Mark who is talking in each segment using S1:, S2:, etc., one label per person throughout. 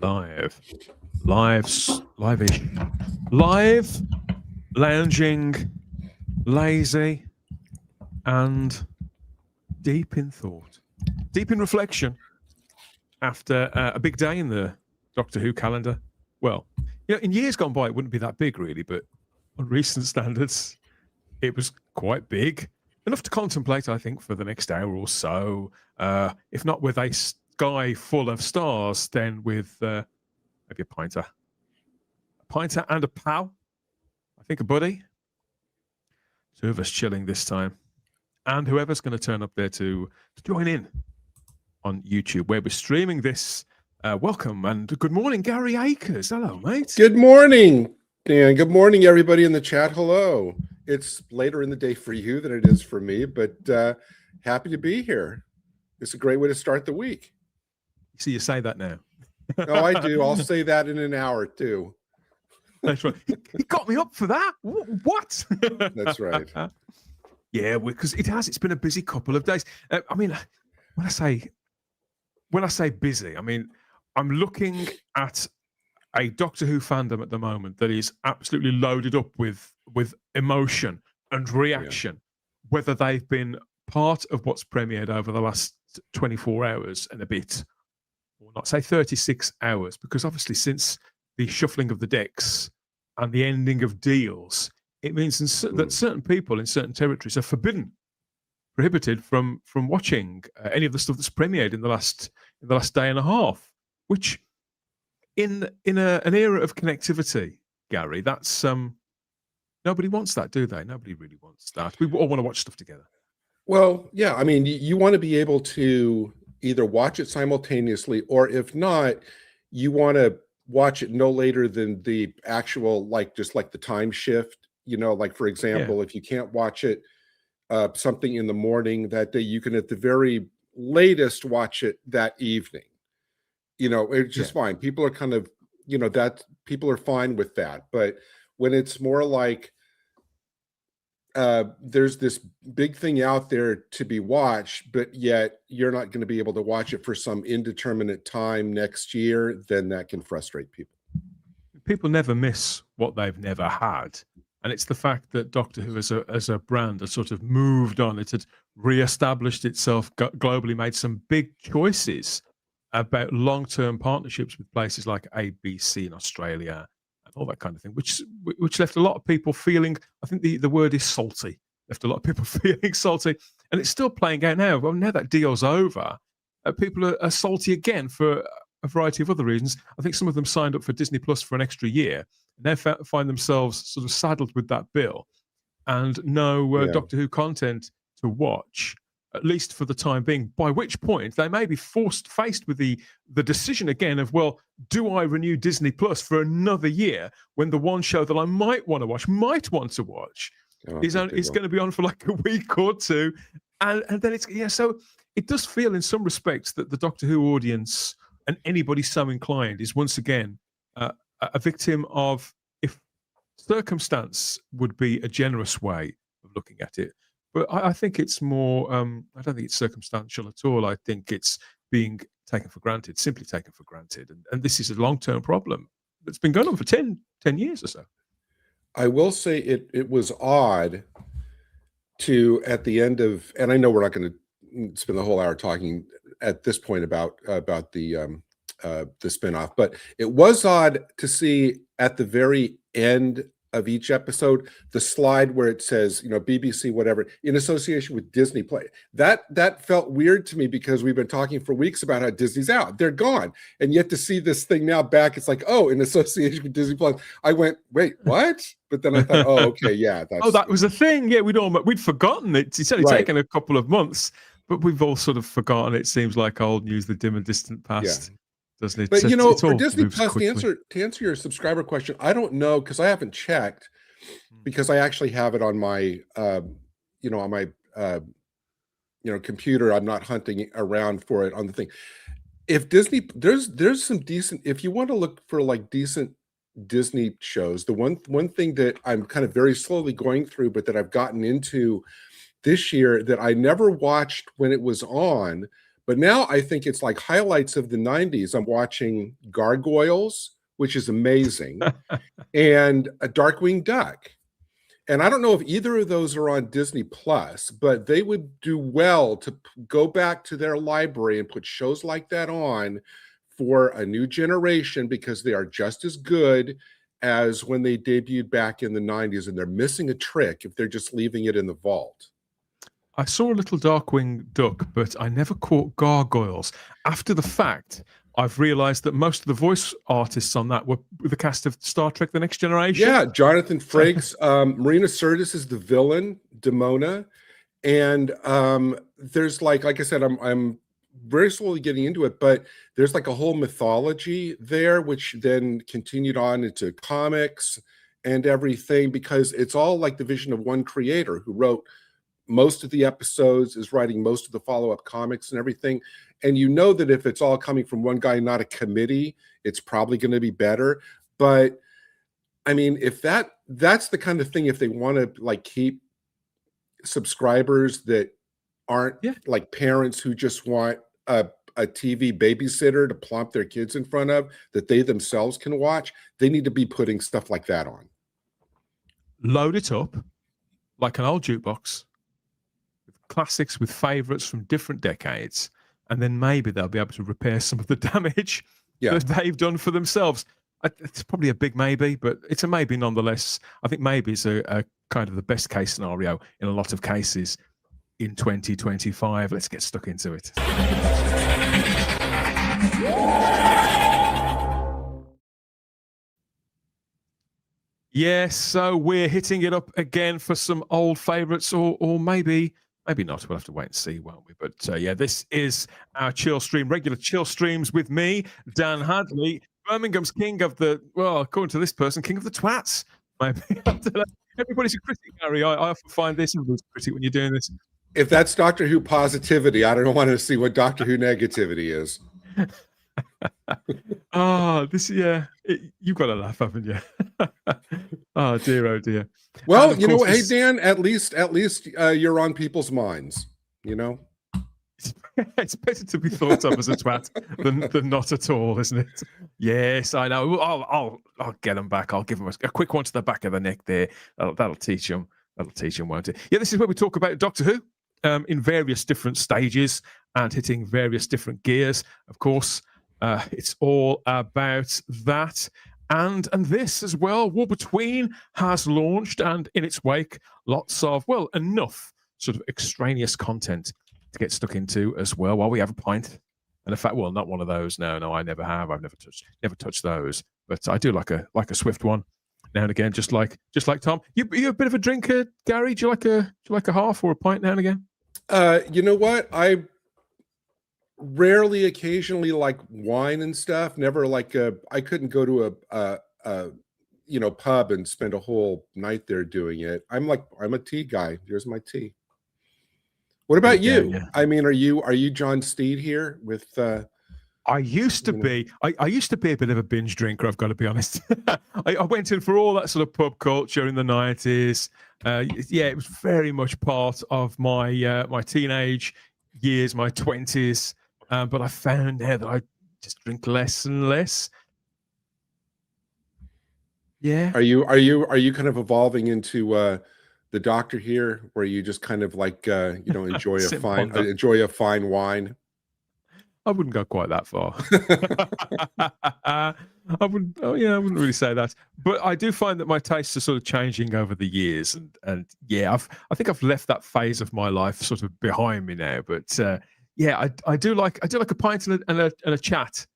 S1: live, live-ish, live, lounging, lazy, and deep in thought, deep in reflection after a big day in the Doctor Who calendar. Well, in years gone by, it wouldn't be that big, really, but on recent standards, it was quite big. Enough to contemplate, I think, for the next hour or so. If not with a sky full of stars, then with maybe a pinter and a pal. I think a buddy. Two of us chilling this time. And whoever's going to turn up there to join in on YouTube, where we're streaming this. Welcome and good morning, Gary Akers. Hello, mate.
S2: Good morning, Dan. Good morning, everybody in the chat. Hello. It's later in the day for you than it is for me, but happy to be here. It's a great way to start the week.
S1: So you say that now.
S2: No, I do. I'll say that in an hour too.
S1: That's right. He got me up for that. What?
S2: That's right.
S1: Yeah, because it's been a busy couple of days. I mean, when I say busy, I mean, I'm looking at a Doctor Who fandom at the moment that is absolutely loaded up with emotion and reaction, whether they've been part of what's premiered over the last 24 hours and a bit, or not say 36 hours, because obviously since the shuffling of the decks and the ending of deals, it means that certain people in certain territories are prohibited from watching any of the stuff that's premiered in the last day and a half, which in an era of connectivity, Gary, that's nobody wants that, do they? Nobody really wants that. We all want to watch stuff together.
S2: Well, yeah, I mean, you want to be able to either watch it simultaneously, or if not, you want to watch it no later than the actual, just like the time shift, like for example, if you can't watch it something in the morning that day, you can at the very latest watch it that evening. It's just fine. People are kind of, that people are fine with that. But when it's more like there's this big thing out there to be watched, but yet you're not going to be able to watch it for some indeterminate time next year, then that can frustrate people.
S1: People never miss what they've never had. And it's the fact that Doctor Who as a brand has sort of moved on. It had reestablished itself globally, made some big choices about long-term partnerships with places like ABC in Australia and all that kind of thing, which left a lot of people feeling, I think the word is salty, left a lot of people feeling salty. And it's still playing out now. Well, now that deal's over, people are salty again for a variety of other reasons. I think some of them signed up for Disney Plus for an extra year, and now find themselves sort of saddled with that bill and no Doctor Who content to watch, at least for the time being, by which point they may be faced with the decision again of, well, do I renew Disney Plus for another year when the one show that I might want to watch is going to be on for like a week or two, and then so it does feel in some respects that the Doctor Who audience and anybody so inclined is once again a victim of, if circumstance would be a generous way of looking at it. But I think it's more, I don't think it's circumstantial at all. I think it's being taken for granted, simply taken for granted. And this is a long-term problem that's been going on for 10 years or so.
S2: I will say it was odd to, at the end of, and I know we're not going to spend the whole hour talking at this point about the spinoff, but it was odd to see at the very end of each episode the slide where it says, BBC whatever in association with Disney Play. That felt weird to me, because we've been talking for weeks about how Disney's out, they're gone, and yet to see this thing now back, it's like, oh, in association with Disney Plus. I went, wait, what? But then I thought, oh, okay, yeah,
S1: that was a thing. Yeah, we'd forgotten it. It's only taken a couple of months, but we've all sort of forgotten. It seems like old news, the dim and distant past.
S2: Yeah.
S1: Doesn't it?
S2: But for Disney Plus, to answer your subscriber question, I don't know, because I haven't checked, because I actually have it on my on my computer. I'm not hunting around for it on the thing. If Disney, there's some decent, if you want to look for like decent Disney shows, the one thing that I'm kind of very slowly going through, but that I've gotten into this year that I never watched when it was on, But now I think it's like highlights of the 90s. I'm watching Gargoyles, which is amazing, and a Darkwing Duck. And I don't know if either of those are on Disney Plus, but they would do well to go back to their library and put shows like that on for a new generation, because they are just as good as when they debuted back in the 90s, and they're missing a trick if they're just leaving it in the vault.
S1: I saw a little Darkwing Duck, but I never caught Gargoyles. After the fact, I've realised that most of the voice artists on that were the cast of Star Trek: The Next Generation.
S2: Yeah, Jonathan Frakes, Marina Sirtis is the villain, Demona, and there's like I said, I'm very slowly getting into it, but there's like a whole mythology there, which then continued on into comics and everything, because it's all like the vision of one creator who wrote most of the episodes, is writing most of the follow-up comics and everything. And you know that if it's all coming from one guy, not a committee, it's probably going to be better. But I mean, if that's the kind of thing, if they want to like keep subscribers that aren't like parents who just want a TV babysitter to plump their kids in front of that they themselves can watch, they need to be putting stuff like that on.
S1: Load it up like an old jukebox, classics with favorites from different decades, and then maybe they'll be able to repair some of the damage that they've done for themselves. It's probably a big maybe, but it's a maybe nonetheless. I think maybe it's a kind of the best case scenario in a lot of cases in 2025. Let's get stuck into it. Yes, so we're hitting it up again for some old favorites, or maybe not. We'll have to wait and see, won't we? But yeah, this is our chill stream, regular chill streams with me, Dan Hadley, Birmingham's king of the, well, according to this person, king of the twats. Maybe. Everybody's a critic, Gary. I often find this everybody's a critic when you're doing this.
S2: If that's Doctor Who positivity, I don't want to see what Doctor Who negativity is. You've got to laugh, haven't you? Oh dear. Well, you know what? Hey Dan, at least you're on people's minds, you know.
S1: It's better to be thought of as a twat than not at all, isn't it? Yes, I know. I'll get them back. I'll give them a quick one to the back of the neck there. That'll teach them. Won't it? Yeah, this is where we talk about Doctor Who in various different stages and hitting various different gears. Of course, it's all about that. And this as well, War Between has launched, and in its wake, lots of, well, enough sort of extraneous content to get stuck into as well while we have a pint. And in fact, well, not one of those. No, I never have. I've never touched those. But I do like a swift one now and again, just like Tom. You a bit of a drinker, Gary? Do you like a half or a pint now and again?
S2: You know what? I rarely, occasionally like wine and stuff. Never like I couldn't go to a pub and spend a whole night there doing it. I'm a tea guy. Here's my tea. What about you? Yeah. I mean, are you John Steed here with
S1: I used to be a bit of a binge drinker, I've got to be honest. I went in for all that sort of pub culture in the 90s. It was very much part of my my teenage years, my 20s. But I found now that I just drink less and less. Yeah.
S2: Are you kind of evolving into the Doctor here, where you just kind of like enjoy a fine wine?
S1: I wouldn't go quite that far. I wouldn't really say that. But I do find that my tastes are sort of changing over the years, and I think I've left that phase of my life sort of behind me now. But I do like a pint and a chat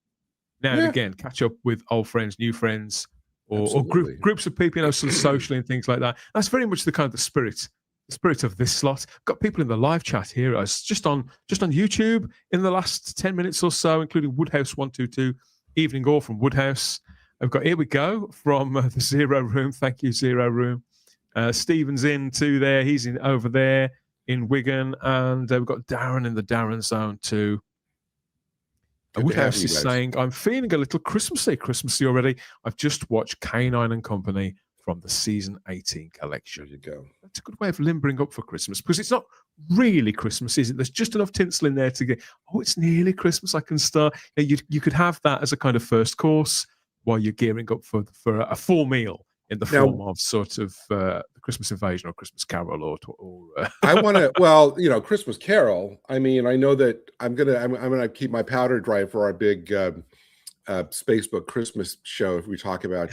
S1: now and again. Catch up with old friends, new friends, or groups of people, sort of socially and things like that. That's very much the kind of the spirit of this slot. Got people in the live chat here. I was just on YouTube in the last 10 minutes or so, including Woodhouse 122, Evening All from Woodhouse. I've got, here we go, from the Zero Room. Thank you, Zero Room. Stephen's in too there. He's in over there in Wigan. And we've got Darren in the Darren Zone too. Woodhouse is saying, I'm feeling a little Christmassy already. I've just watched Canine and Company from the season 18 collection.
S2: There you go.
S1: That's a good way of limbering up for Christmas, because it's not really Christmas, is it? There's just enough tinsel in there to get, oh, it's nearly Christmas. I can start. You could have that as a kind of first course while you're gearing up for a full meal in the form of sort of the Christmas Invasion or Christmas Carol or
S2: I want to, well, Christmas Carol. I mean, I know that I'm gonna keep my powder dry for our big Spacebook Christmas show if we talk about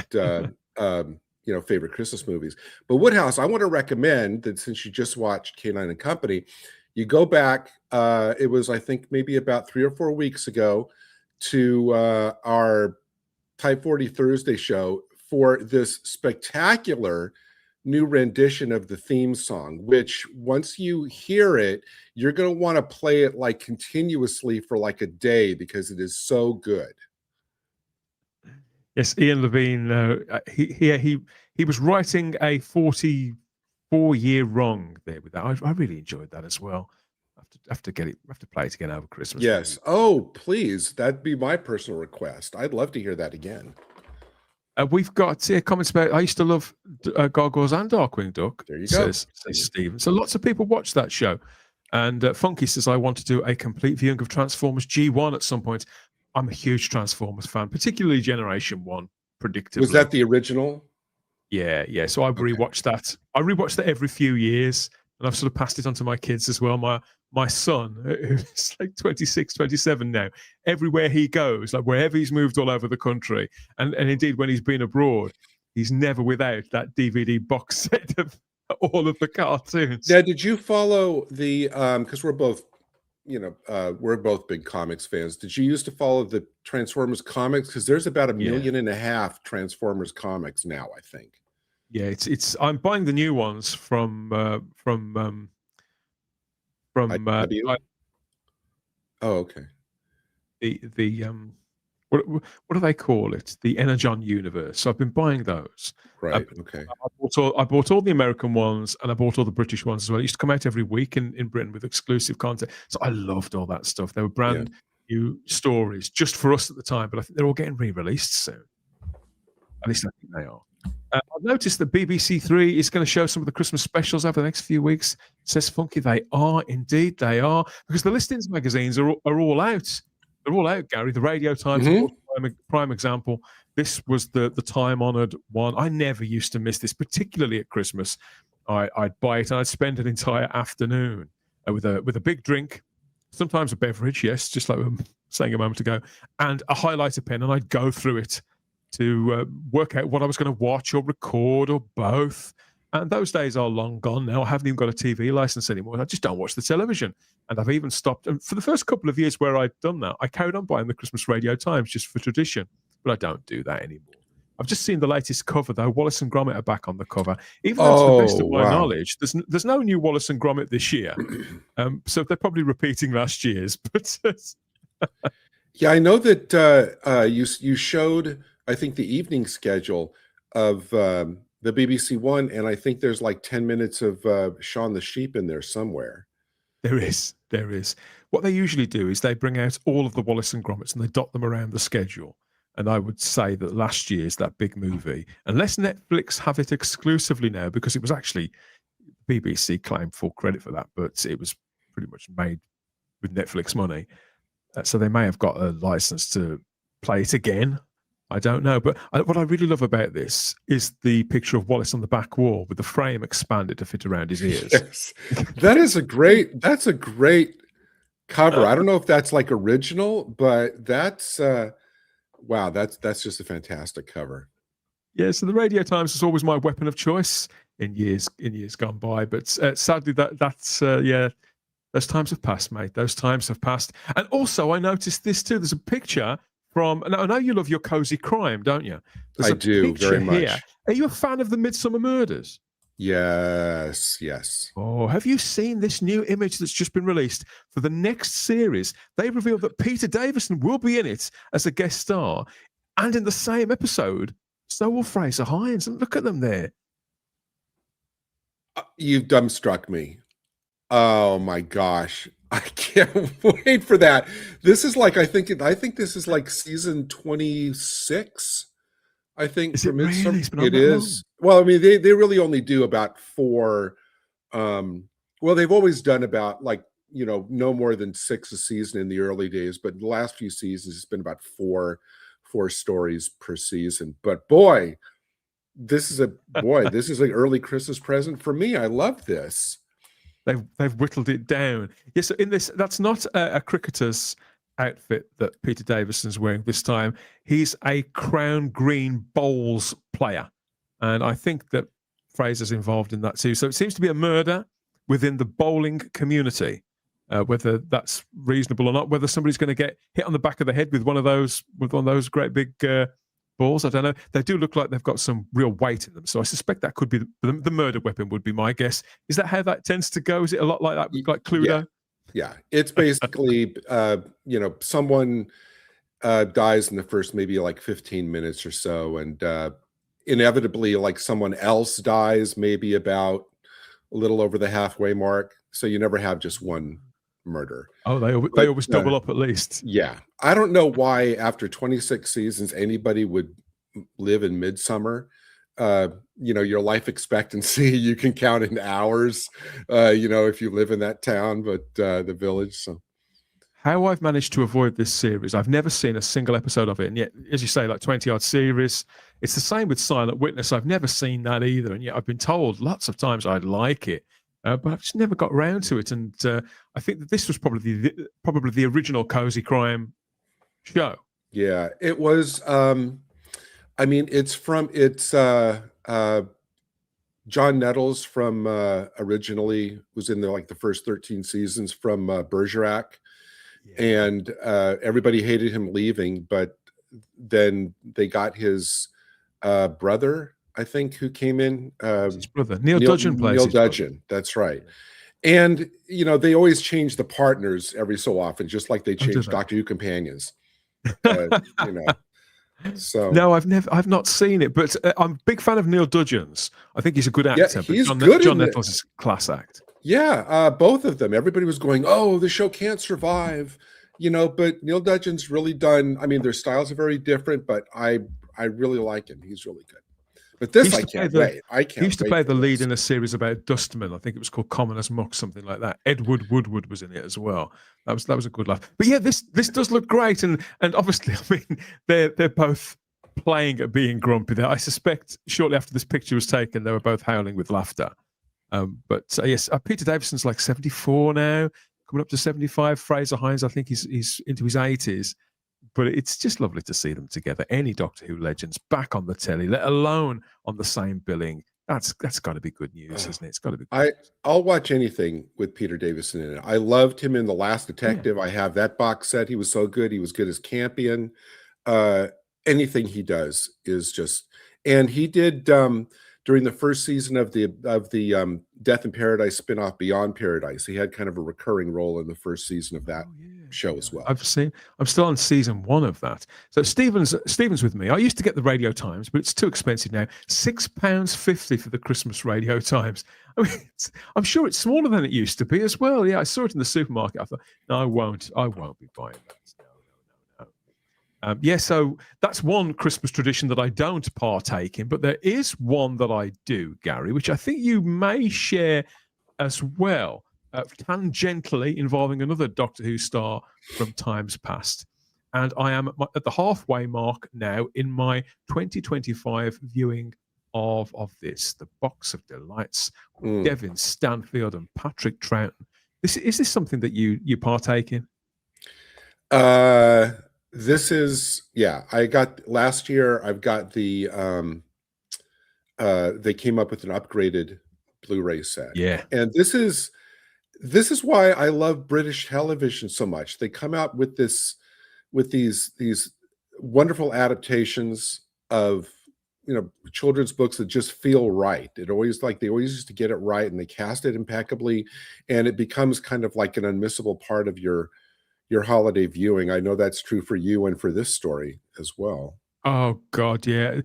S2: favorite Christmas movies. But Woodhouse, I want to recommend that since you just watched K9 and Company, you go back. It was, I think, maybe about 3 or 4 weeks ago to our Type 40 Thursday show for this spectacular new rendition of the theme song, which once you hear it, you're going to want to play it like continuously for like a day because it is so good.
S1: Yes, Ian Levine. He was writing a 44-year wrong there with that. I really enjoyed that as well. I have to play it again over Christmas.
S2: Yes. Oh, please. That'd be my personal request. I'd love to hear that again.
S1: We've got comments about, I used to love Gargoyles and Darkwing Duck.
S2: There you go.
S1: Says Stephen. So lots of people watch that show. And Funky says, I want to do a complete viewing of Transformers G1 at some point. I'm a huge Transformers fan, particularly Generation 1, predictably.
S2: Was that the original?
S1: Yeah. So I rewatched that. I rewatch that every few years, and I've sort of passed it on to my kids as well. My son, who's like 26, 27 now, everywhere he goes, like wherever he's moved all over the country, and indeed when he's been abroad, he's never without that DVD box set of all of the cartoons.
S2: Now, did you follow the, because we're both big comics fans. Did you used to follow the Transformers comics? Because there's about 1.5 million Transformers comics now, I think.
S1: Yeah, it's. I'm buying the new ones from.
S2: Oh, okay.
S1: What do they call it? The Energon universe. So I've been buying those.
S2: Right. Okay.
S1: I bought all the American ones and I bought all the British ones as well. It used to come out every week in Britain with exclusive content. So I loved all that stuff. They were brand new stories just for us at the time, but I think they're all getting re-released soon. At least I think they are. I've noticed that BBC Three is going to show some of the Christmas specials over the next few weeks. Says Funky, they are indeed, they are, because the listings magazines are all out. They're all out, Gary. The Radio Times, prime example. This was the time-honored one. I never used to miss this, particularly at Christmas. I'd buy it and I'd spend an entire afternoon with a big drink, sometimes a beverage, yes, just like we were saying a moment ago, and a highlighter pen, and I'd go through it to work out what I was going to watch or record or both. And those days are long gone now. I haven't even got a TV license anymore. I just don't watch the television. And I've even stopped. And for the first couple of years where I'd done that, I carried on buying the Christmas Radio Times just for tradition. But I don't do that anymore. I've just seen the latest cover, though. Wallace and Gromit are back on the cover. Even though, to the best of my knowledge, there's no new Wallace and Gromit this year. So they're probably repeating last year's. But
S2: yeah, I know that you showed, I think, the evening schedule of the BBC One, and I think there's like 10 minutes of Shaun the Sheep in there somewhere.
S1: There is. What they usually do is they bring out all of the Wallace and Gromits and they dot them around the schedule. And I would say that last year's that big movie, unless Netflix have it exclusively now, because it was actually BBC claimed full credit for that, but it was pretty much made with Netflix money. So they may have got a license to play it again. I don't know. But what I really love about this is the picture of Wallace on the back wall with the frame expanded to fit around his ears.
S2: Yes. That's a great cover. I don't know if that's like original, but that's wow, that's just a fantastic cover.
S1: Yeah, so the Radio Times is always my weapon of choice in years gone by, but sadly that's those times have passed, mate. Those times have passed. And also I noticed this too. There's a picture from, and I know you love your cozy crime, don't you? There's
S2: I do very much.
S1: Here. Are you a fan of the Midsummer Murders?
S2: Yes.
S1: Oh, have you seen this new image that's just been released for the next series? They revealed that Peter Davison will be in it as a guest star, and in the same episode, so will Fraser Hines. And look at them there.
S2: You've dumbstruck me. Oh my gosh. I can't wait for that. This is like, I think this is like season 26. I think
S1: is it really?
S2: it is. Well, I mean, they really only do about 4. Well, they've always done about like, no more than 6 a season in the early days, but the last few seasons it's been about 4 stories per season. But boy, this is an early Christmas present for me. I love this.
S1: They've whittled it down. Yes, in this, that's not a cricketer's outfit that Peter Davison's wearing this time. He's a Crown Green Bowls player, and I think that Fraser's involved in that too. So it seems to be a murder within the bowling community. Whether that's reasonable or not, whether somebody's going to get hit on the back of the head with one of those great big balls, I don't know. They do look like they've got some real weight in them, so I suspect that could be the murder weapon. Would be my guess. Is that how that tends to go? Is it a lot like that, like Cluedo?
S2: Yeah. It's basically someone dies in the first maybe like 15 minutes or so, and inevitably like someone else dies maybe about a little over the halfway mark. So you never have just one murder.
S1: Oh, they always double up at least.
S2: Yeah. I don't know why after 26 seasons anybody would live in Midsummer. Your life expectancy you can count in hours, if you live in that town, but the village. So
S1: how I've managed to avoid this series, I've never seen a single episode of it, and yet, as you say, like 20-odd series. It's the same with Silent Witness. I've never seen that either, and yet I've been told lots of times I'd like it. But I've just never got around to it, and I think that this was probably the original cozy crime show.
S2: Yeah, it was. It's John Nettles from originally was in the first 13 seasons from Bergerac, and everybody hated him leaving, but then they got his brother, I think, who came in.
S1: His brother, Neil Dudgeon plays.
S2: Neil Dudgeon, that's right. And they always change the partners every so often, just like they change Doctor Who companions. So
S1: no, I've not seen it, but I'm a big fan of Neil Dudgeon's. I think he's a good actor.
S2: Yeah, he's good.
S1: John Nettles is a class act.
S2: Yeah, both of them. Everybody was going, "Oh, the show can't survive," But Neil Dudgeon's really done. I mean, their styles are very different, but I really like him. He's really good. But this, I can't wait.
S1: He used to play the lead in a series about dustmen. I think it was called Common as Muck, something like that. Edward Woodward was in it as well. That was a good laugh. But yeah, this does look great, and obviously, I mean, they're both playing at being grumpy. There, I suspect shortly after this picture was taken, they were both howling with laughter. But yes, Peter Davison's like 74 now, coming up to 75. Fraser Hines, I think he's into his 80s. But it's just lovely to see them together. Any Doctor Who legends back on the telly, let alone on the same billing. That's got to be good news, isn't it? It's got to be.
S2: I'll watch anything with Peter Davison in it. I loved him in The Last Detective. Yeah. I have that box set. He was so good. He was good as Campion. Anything he does is just. And he did during the first season of the Death in Paradise spinoff Beyond Paradise. He had kind of a recurring role in the first season of that show as well.
S1: I'm still on season 1 of that. So Stephen's with me. I used to get the Radio Times, but it's too expensive now. £6.50 for the Christmas Radio Times. I mean, I'm sure it's smaller than it used to be as well. Yeah, I saw it in the supermarket. I thought, no, I won't be buying that. No. So that's one Christmas tradition that I don't partake in, but there is one that I do, Gary, which I think you may share as well. Tangentially involving another Doctor Who star from times past. And I am at the halfway mark now in my 2025 viewing of this, The Box of Delights, Devin Stanfield and Patrick Troughton. Is this something that you partake in?
S2: This is, I got last year, I've got the, they came up with an upgraded Blu-ray set.
S1: Yeah.
S2: And this is why I love British television so much. They come out with these wonderful adaptations of children's books that just feel right. They always used to get it right, and they cast it impeccably, and it becomes kind of like an unmissable part of your holiday viewing. I know that's true for you and for this story as well.
S1: Oh God, yeah.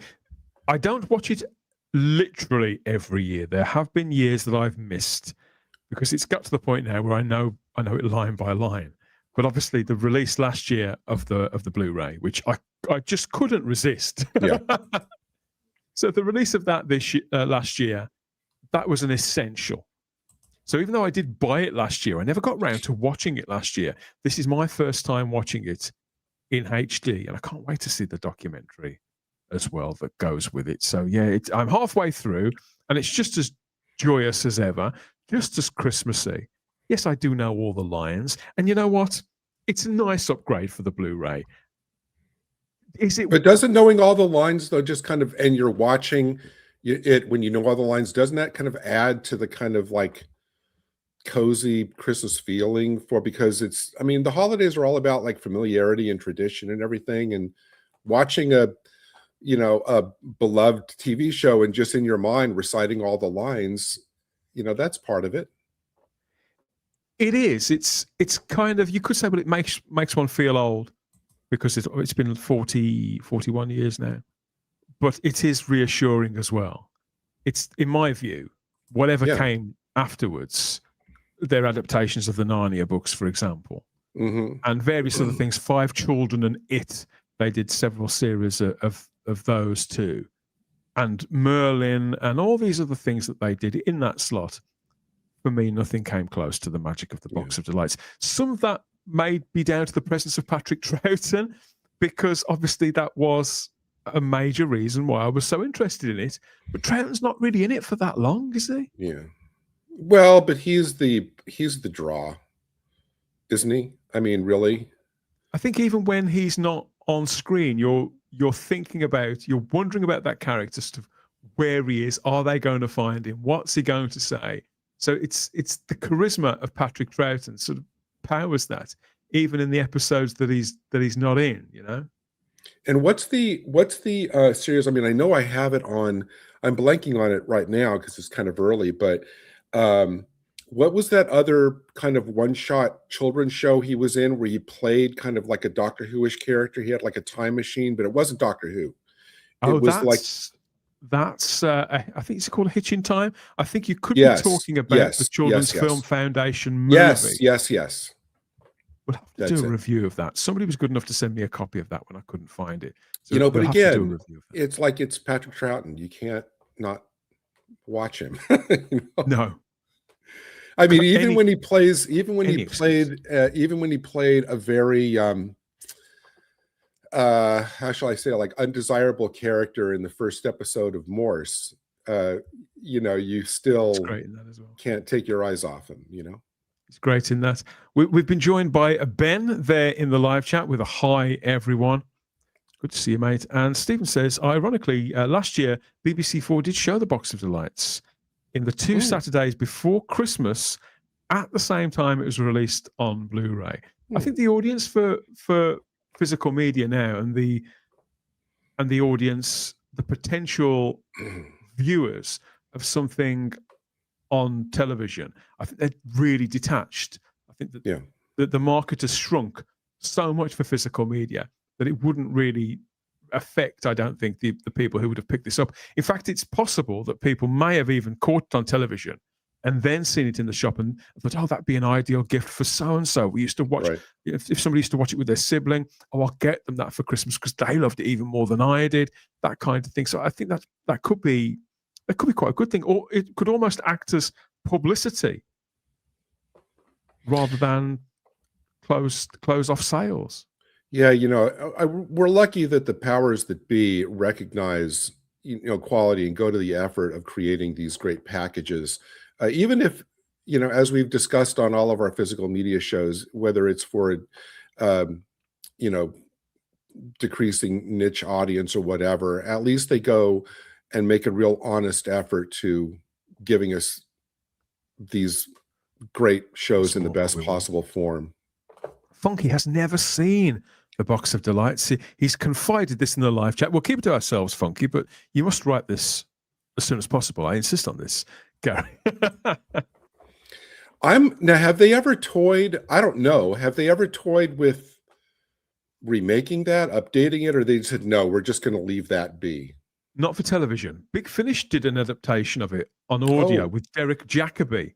S1: I don't watch it literally every year. There have been years that I've missed, because it's got to the point now where I know it line by line. But obviously the release last year of the Blu-ray, which I just couldn't resist.
S2: Yeah.
S1: So the release of that last year, that was an essential. So even though I did buy it last year, I never got round to watching it last year. This is my first time watching it in HD, and I can't wait to see the documentary as well that goes with it. So yeah, I'm halfway through, and it's just as joyous as ever, just as Christmassy. Yes, I do know all the lines, and you know what? It's a nice upgrade for the Blu-ray. Is it?
S2: But doesn't knowing all the lines though just kind of, and you're watching it when you know all the lines, doesn't that kind of add to the kind of like cozy Christmas feeling because it's, I mean, the holidays are all about like familiarity and tradition and everything, and watching a beloved TV show and just in your mind reciting all the lines, that's part of it.
S1: It is. It's kind of, you could say, but it makes one feel old because it's been 41 years now. But it is reassuring as well. It's, in my view, whatever came afterwards, their adaptations of the Narnia books, for example, and various other things, Five Children and It, they did several series of those too. And Merlin and all these other things that they did in that slot. For me, nothing came close to the magic of the Box of Delights. Some of that may be down to the presence of Patrick Troughton, because obviously that was a major reason why I was so interested in it. But Troughton's not really in it for that long, is he?
S2: Yeah. Well, but he's the draw, isn't he? I mean, really?
S1: I think even when he's not on screen, you're wondering about that character, stuff, where he is. Are they going to find him? What's he going to say? So it's the charisma of Patrick Troughton sort of powers that, even in the episodes that he's not in,
S2: And what's the series? I mean, I know I have it on. I'm blanking on it right now because it's kind of early. But what was that other kind of one-shot children's show he was in where he played kind of like a Doctor Who-ish character? He had like a time machine, but it wasn't Doctor Who. It was
S1: that's I think it's called Hitch in Time. I think you could be talking about the Children's Film Foundation movie.
S2: Yes.
S1: We'll have to do a review of that. Somebody was good enough to send me a copy of that when I couldn't find it. So
S2: but again, it's like it's Patrick Troughton. You can't not watch him.
S1: No.
S2: I mean, even when he played a very how shall I say, like undesirable character in the first episode of Morse, you still
S1: great in that as well.
S2: Can't take your eyes off him,
S1: It's great in that. We've been joined by Ben there in the live chat with a hi, everyone. Good to see you, mate. And Stephen says, ironically, last year, BBC4 did show the Box of Delights in the two Saturdays before Christmas at the same time it was released on Blu-ray. I think the audience for physical media now and the audience, the potential viewers of something on television, I think they're really detached. I think that the market has shrunk so much for physical media that it wouldn't really affect, I don't think, the people who would have picked this up. In fact, it's possible that people may have even caught it on television and then seen it in the shop and thought, oh, that'd be an ideal gift for so-and-so. We used to watch, if somebody used to watch it with their sibling, oh, I'll get them that for Christmas because they loved it even more than I did, that kind of thing. So I think that could be quite a good thing, or it could almost act as publicity rather than close off sales.
S2: Yeah, we're lucky that the powers that be recognize quality and go to the effort of creating these great packages, even if as we've discussed on all of our physical media shows, whether it's for decreasing niche audience or whatever, at least they go and make a real honest effort to giving us these great shows in the best possible form.
S1: Funky has never seen the Box of Delights. He's confided this in the live chat. We'll keep it to ourselves, Funky, but you must write this as soon as possible. I insist on this, Gary.
S2: Now, have they ever toyed? I don't know. Have they ever toyed with remaking that, updating it, or they said, no, we're just going to leave that be?
S1: Not for television. Big Finish did an adaptation of it on audio with Derek Jacobi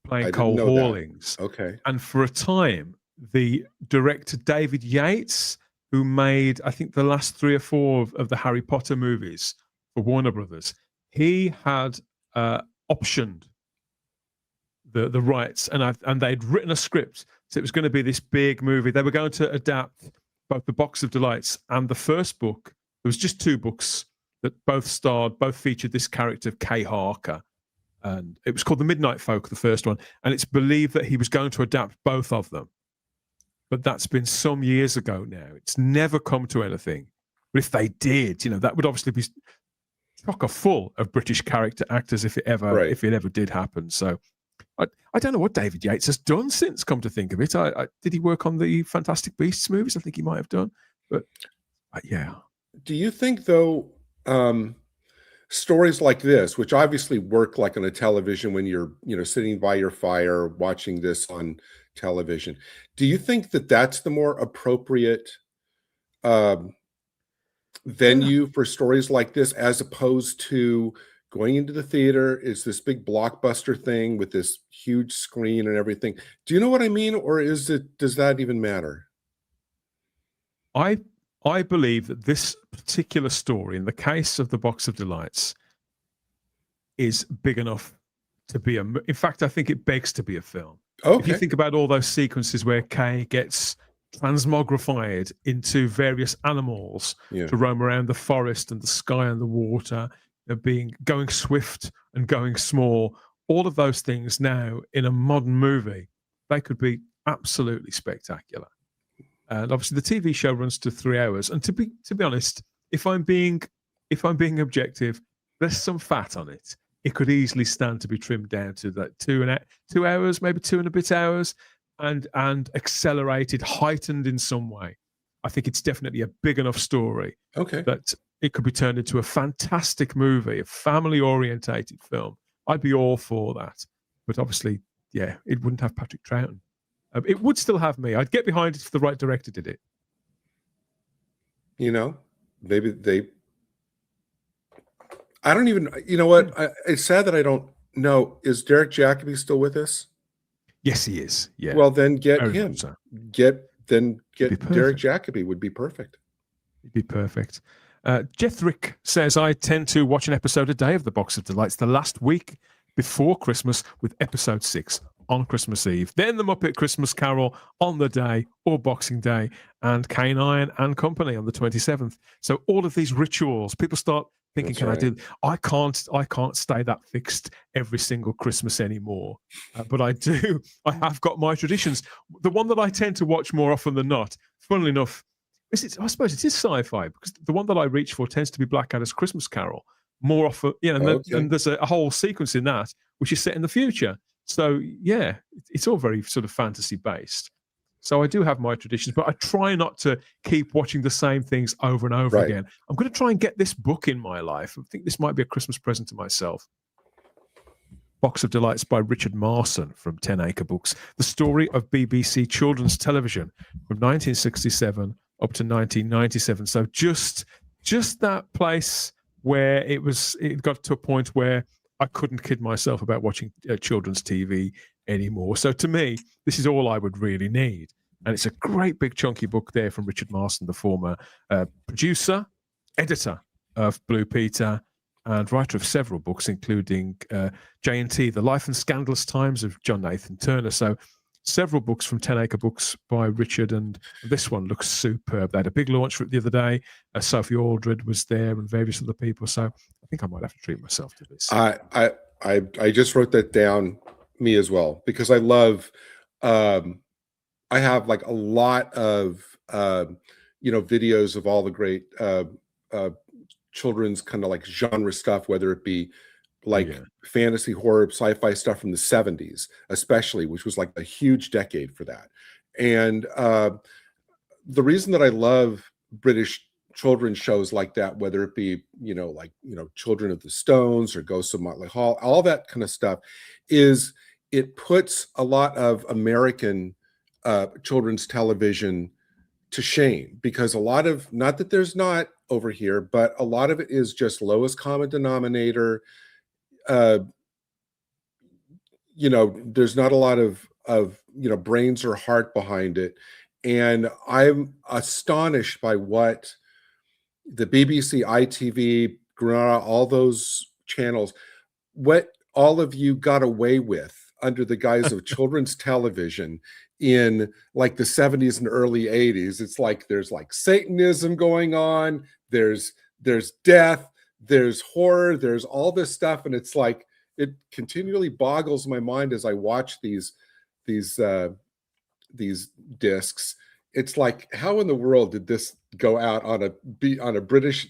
S1: playing Cole Hawlings.
S2: Okay.
S1: And for a time, the director David Yates, who made, I think, the last 3 or 4 of the Harry Potter movies for Warner Brothers. He had optioned the rights, and they'd written a script, so it was going to be this big movie. They were going to adapt both the Box of Delights and the first book. There was just 2 books that both featured this character, Kay Harker, and it was called The Midnight Folk, the first one, and it's believed that he was going to adapt both of them. But that's been some years ago now. It's never come to anything. But if they did, that would obviously be chocker full of British character actors if it ever did happen. So I don't know what David Yates has done since, come to think of it. Did he work on the Fantastic Beasts movies? I think he might have done. But yeah.
S2: Do you think, though, stories like this, which obviously work like on a television when you're, sitting by your fire watching this on television, do you think that that's the more appropriate venue for stories like this, as opposed to going into the theater? Is this big blockbuster thing with this huge screen and everything? Do you know what I mean? Or does that even matter?
S1: I believe that this particular story, in the case of the Box of Delights, is big enough to be in fact, I think it begs to be a film.
S2: Okay.
S1: If you think about all those sequences where Kay gets transmogrified into various animals to roam around the forest and the sky and the water, going swift and going small, all of those things now in a modern movie, they could be absolutely spectacular. And obviously the TV show runs to 3 hours. And to be honest, if I'm being objective, there's some fat on it. It could easily stand to be trimmed down to that 2 hours, maybe 2 and a bit hours, and accelerated, heightened in some way. I think it's definitely a big enough story that it could be turned into a fantastic movie, a family-orientated film. I'd be all for that. But obviously, it wouldn't have Patrick Troughton. It would still have me. I'd get behind it if the right director did it.
S2: Maybe I don't even, what? It's sad that I don't know. Is Derek Jacobi still with us?
S1: Yes, he is. Yeah.
S2: Well, then get him.
S1: So.
S2: Get Derek Jacobi would be perfect.
S1: It'd be perfect. Jethrick says, I tend to watch an episode a day of The Box of Delights the last week before Christmas, with episode 6 on Christmas Eve. Then The Muppet Christmas Carol on the day, or Boxing Day, and Canine and Company on the 27th. So all of these rituals, people start thinking, I do? I can't stay that fixed every single Christmas anymore. But I do. I have got my traditions. The one that I tend to watch more often than not, funnily enough, I suppose it is sci-fi, because the one that I reach for tends to be Blackadder's Christmas Carol more often. And there's a whole sequence in that which is set in the future. So yeah, it's all very sort of fantasy based. So I do have my traditions, but I try not to keep watching the same things over and over again. I'm going to try and get this book in my life. I think this might be a Christmas present to myself. Box of Delights by Richard Marson from 10 Acre Books. The story of BBC children's television from 1967 up to 1997. So just that place where it got to a point where I couldn't kid myself about watching children's TV anymore. So to me, this is all I would really need. And it's a great big chunky book there from Richard Marson, the former producer, editor of Blue Peter, and writer of several books, including J&T, The Life and Scandalous Times of John Nathan Turner. So several books from 10 Acre Books by Richard, and this one looks superb. They had a big launch for it the other day. Sophie Aldred was there and various other people. So I think I might have to treat myself to this.
S2: I just wrote that down, me as well, because I love I have like a lot of videos of all the great children's kind of like genre stuff, whether it be like fantasy, horror, sci-fi stuff from the 70s, especially, which was like a huge decade for that. And the reason that I love British children's shows like that, whether it be, Children of the Stones or Ghosts of Motley Hall, all that kind of stuff, is it puts a lot of American children's television to shame, because a lot of, not that there's not over here, but a lot of it is just lowest common denominator. There's not a lot of brains or heart behind it. And I'm astonished by what the BBC, ITV, all those channels, what all of you got away with under the guise of children's television in like the 70s and early 80s. It's like there's like Satanism going on, there's death, there's horror, there's all this stuff, and it's like it continually boggles my mind as I watch these discs. It's like, how in the world did this go out on a British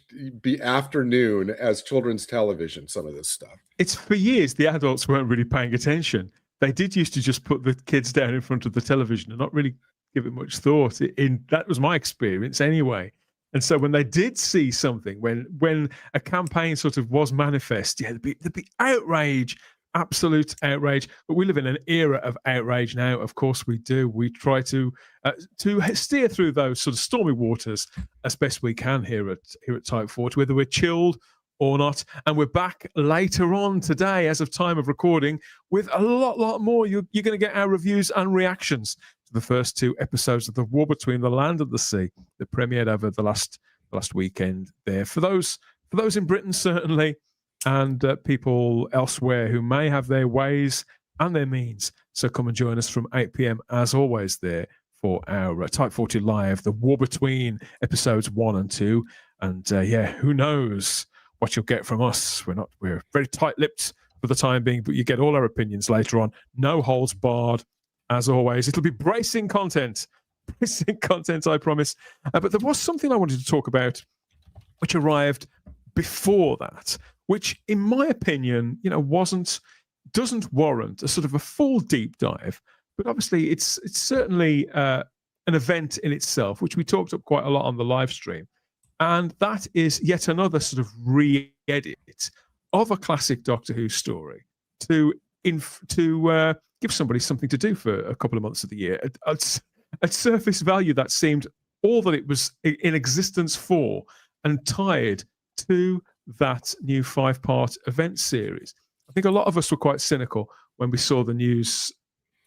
S2: afternoon as children's television? Some of this stuff.
S1: It's for years the adults weren't really paying attention. They did used to just put the kids down in front of the television and not really give it much thought. That was my experience anyway. And so when they did see something, when a campaign sort of was manifest, yeah, there'd be outrage, absolute outrage. But we live in an era of outrage now. Of course we do. We try to steer through those sort of stormy waters as best we can here at Type 40, whether we're chilled or not. And we're back later on today, as of time of recording, with a lot more. You're going to get our reviews and reactions to the first 2 episodes of The War Between the Land and the Sea that premiered over the last weekend there. For those in Britain, certainly, and people elsewhere who may have their ways and their means. So come and join us from 8 p.m. as always there for our Type 40 Live, The War Between episodes 1 and 2. And who knows what you'll get from us. We're very tight-lipped for the time being, but you get all our opinions later on. No holds barred, as always. It'll be bracing content, I promise. But there was something I wanted to talk about, which arrived before that, which, in my opinion, doesn't warrant a sort of a full deep dive. But obviously, it's certainly an event in itself, which we talked up quite a lot on the live stream. And that is yet another sort of re-edit of a classic Doctor Who story to give somebody something to do for a couple of months of the year. At surface value, that seemed all that it was in existence for, and tied to that new 5-part event series. I think a lot of us were quite cynical when we saw the news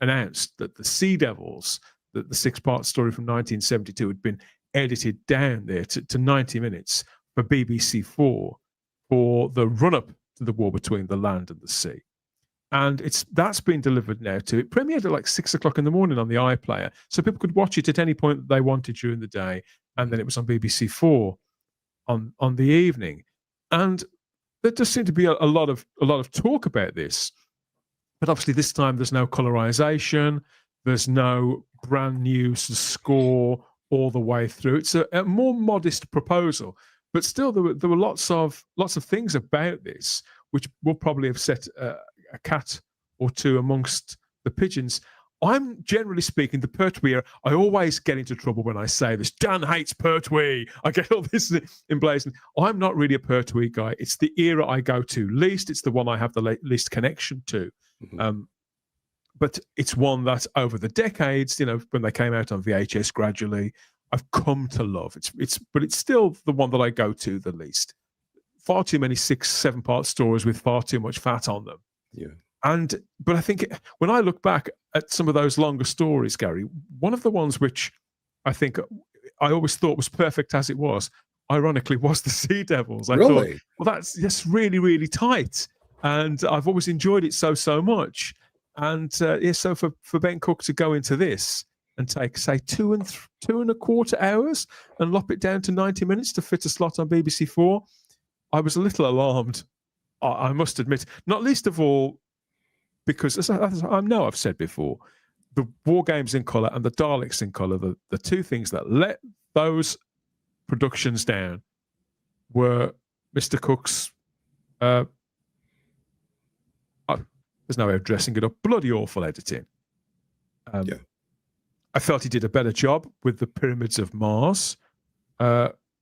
S1: announced that the Sea Devils, that the 6-part story from 1972 had been edited down there to 90 minutes for BBC4 for the run-up to The War Between the Land and the Sea. And that's been delivered now to it. Premiered at like 6 o'clock in the morning on the iPlayer, so people could watch it at any point that they wanted during the day. And then it was on BBC4 on the evening. And there does seem to be a lot of talk about this. But obviously this time there's no colorization, there's no brand new score all the way through. It's a more modest proposal, but still there were lots of things about this which will probably have set a cat or two amongst the pigeons. I'm generally speaking, the Pertwee era, I always get into trouble when I say this. Dan hates Pertwee. I get all this emblazoned. I'm not really a Pertwee guy. It's the era I go to least. It's the one I have the least connection to. Mm-hmm. But it's one that over the decades, when they came out on VHS gradually, I've come to love. But it's still the one that I go to the least. Far too many 6-7-part stories with far too much fat on them.
S2: Yeah.
S1: But I think when I look back at some of those longer stories, Gary, one of the ones which I think I always thought was perfect as it was, ironically, was the Sea Devils. I thought, well, that's really, really tight. And I've always enjoyed it so much. And so for Ben Cook to go into this and take, say, 2.25 hours and lop it down to 90 minutes to fit a slot on BBC4, I was a little alarmed, I must admit. Not least of all, because as I know I've said before, the War Games in colour and the Daleks in colour, the two things that let those productions down were Mr. Cook's, there's no way of dressing it up, bloody awful editing. I felt he did a better job with the Pyramids of Mars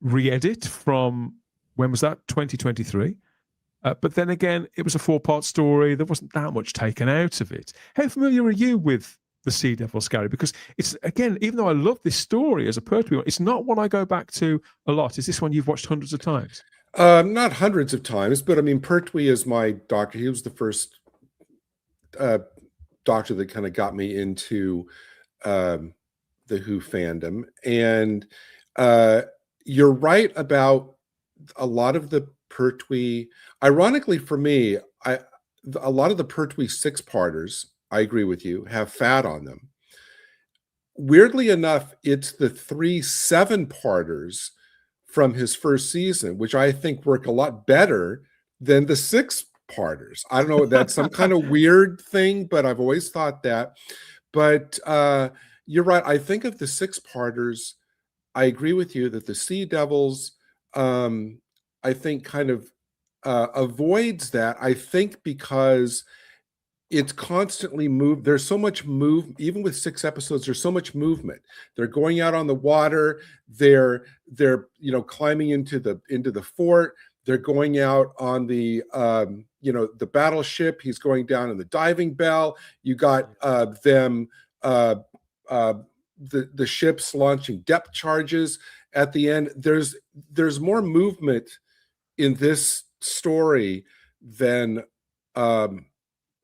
S1: re-edit from, when was that? 2023. But then again, it was a 4-part story. There wasn't that much taken out of it. How familiar are you with the Sea Devils, Gary? Because it's, again, even though I love this story as a Pertwee one, it's not one I go back to a lot. Is this one you've watched hundreds of times?
S2: Not hundreds of times, but I mean, Pertwee is my doctor. He was the first doctor that kind of got me into the Who fandom. And you're right about a lot of the Pertwee. Ironically for me, a lot of the Pertwee 6-parters, I agree with you, have fat on them. Weirdly enough, it's the 3 7-parters from his first season, which I think work a lot better than the 6-parters. I don't know, that's some kind of weird thing, but I've always thought that. But you're right. I think of the 6-parters, I agree with you that the Sea Devils, I think kind of avoids that. I think because it's constantly moved. There's so much even with 6 episodes, there's so much movement. They're going out on the water. They're climbing into the fort. They're going out on the the battleship. He's going down in the diving bell. You got them the ships launching depth charges at the end. There's more movement in this story than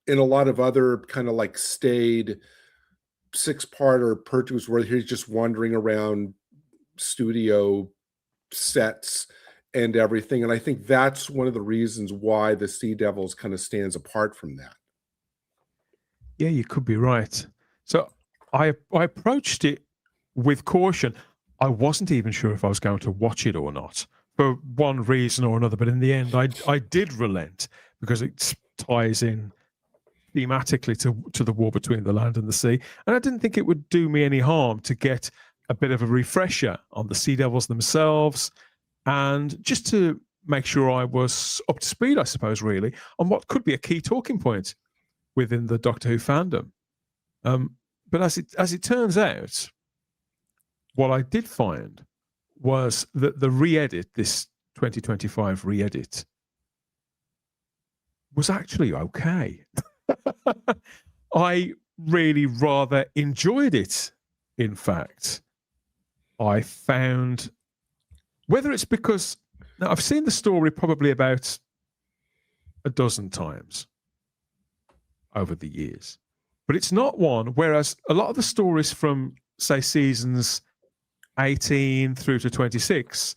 S2: in a lot of other kind of like staid 6-parter Pertwees where he's just wandering around studio sets and everything. And I think that's one of the reasons why the Sea Devils kind of stands apart from that.
S1: Yeah, you could be right. So I approached it with caution. I wasn't even sure if I was going to watch it or not for one reason or another. But in the end, I did relent because it ties in thematically to the war between the land and the sea. And I didn't think it would do me any harm to get a bit of a refresher on the Sea Devils themselves and just to make sure I was up to speed, I suppose, really, on what could be a key talking point within the Doctor Who fandom. But as it turns out, what I did find was that the re-edit, this 2025 re-edit, was actually okay. I really rather enjoyed it. In fact, I found, whether it's because now I've seen the story probably about a dozen times over the years, but it's not one. Whereas a lot of the stories from, say, seasons 18 through to 26,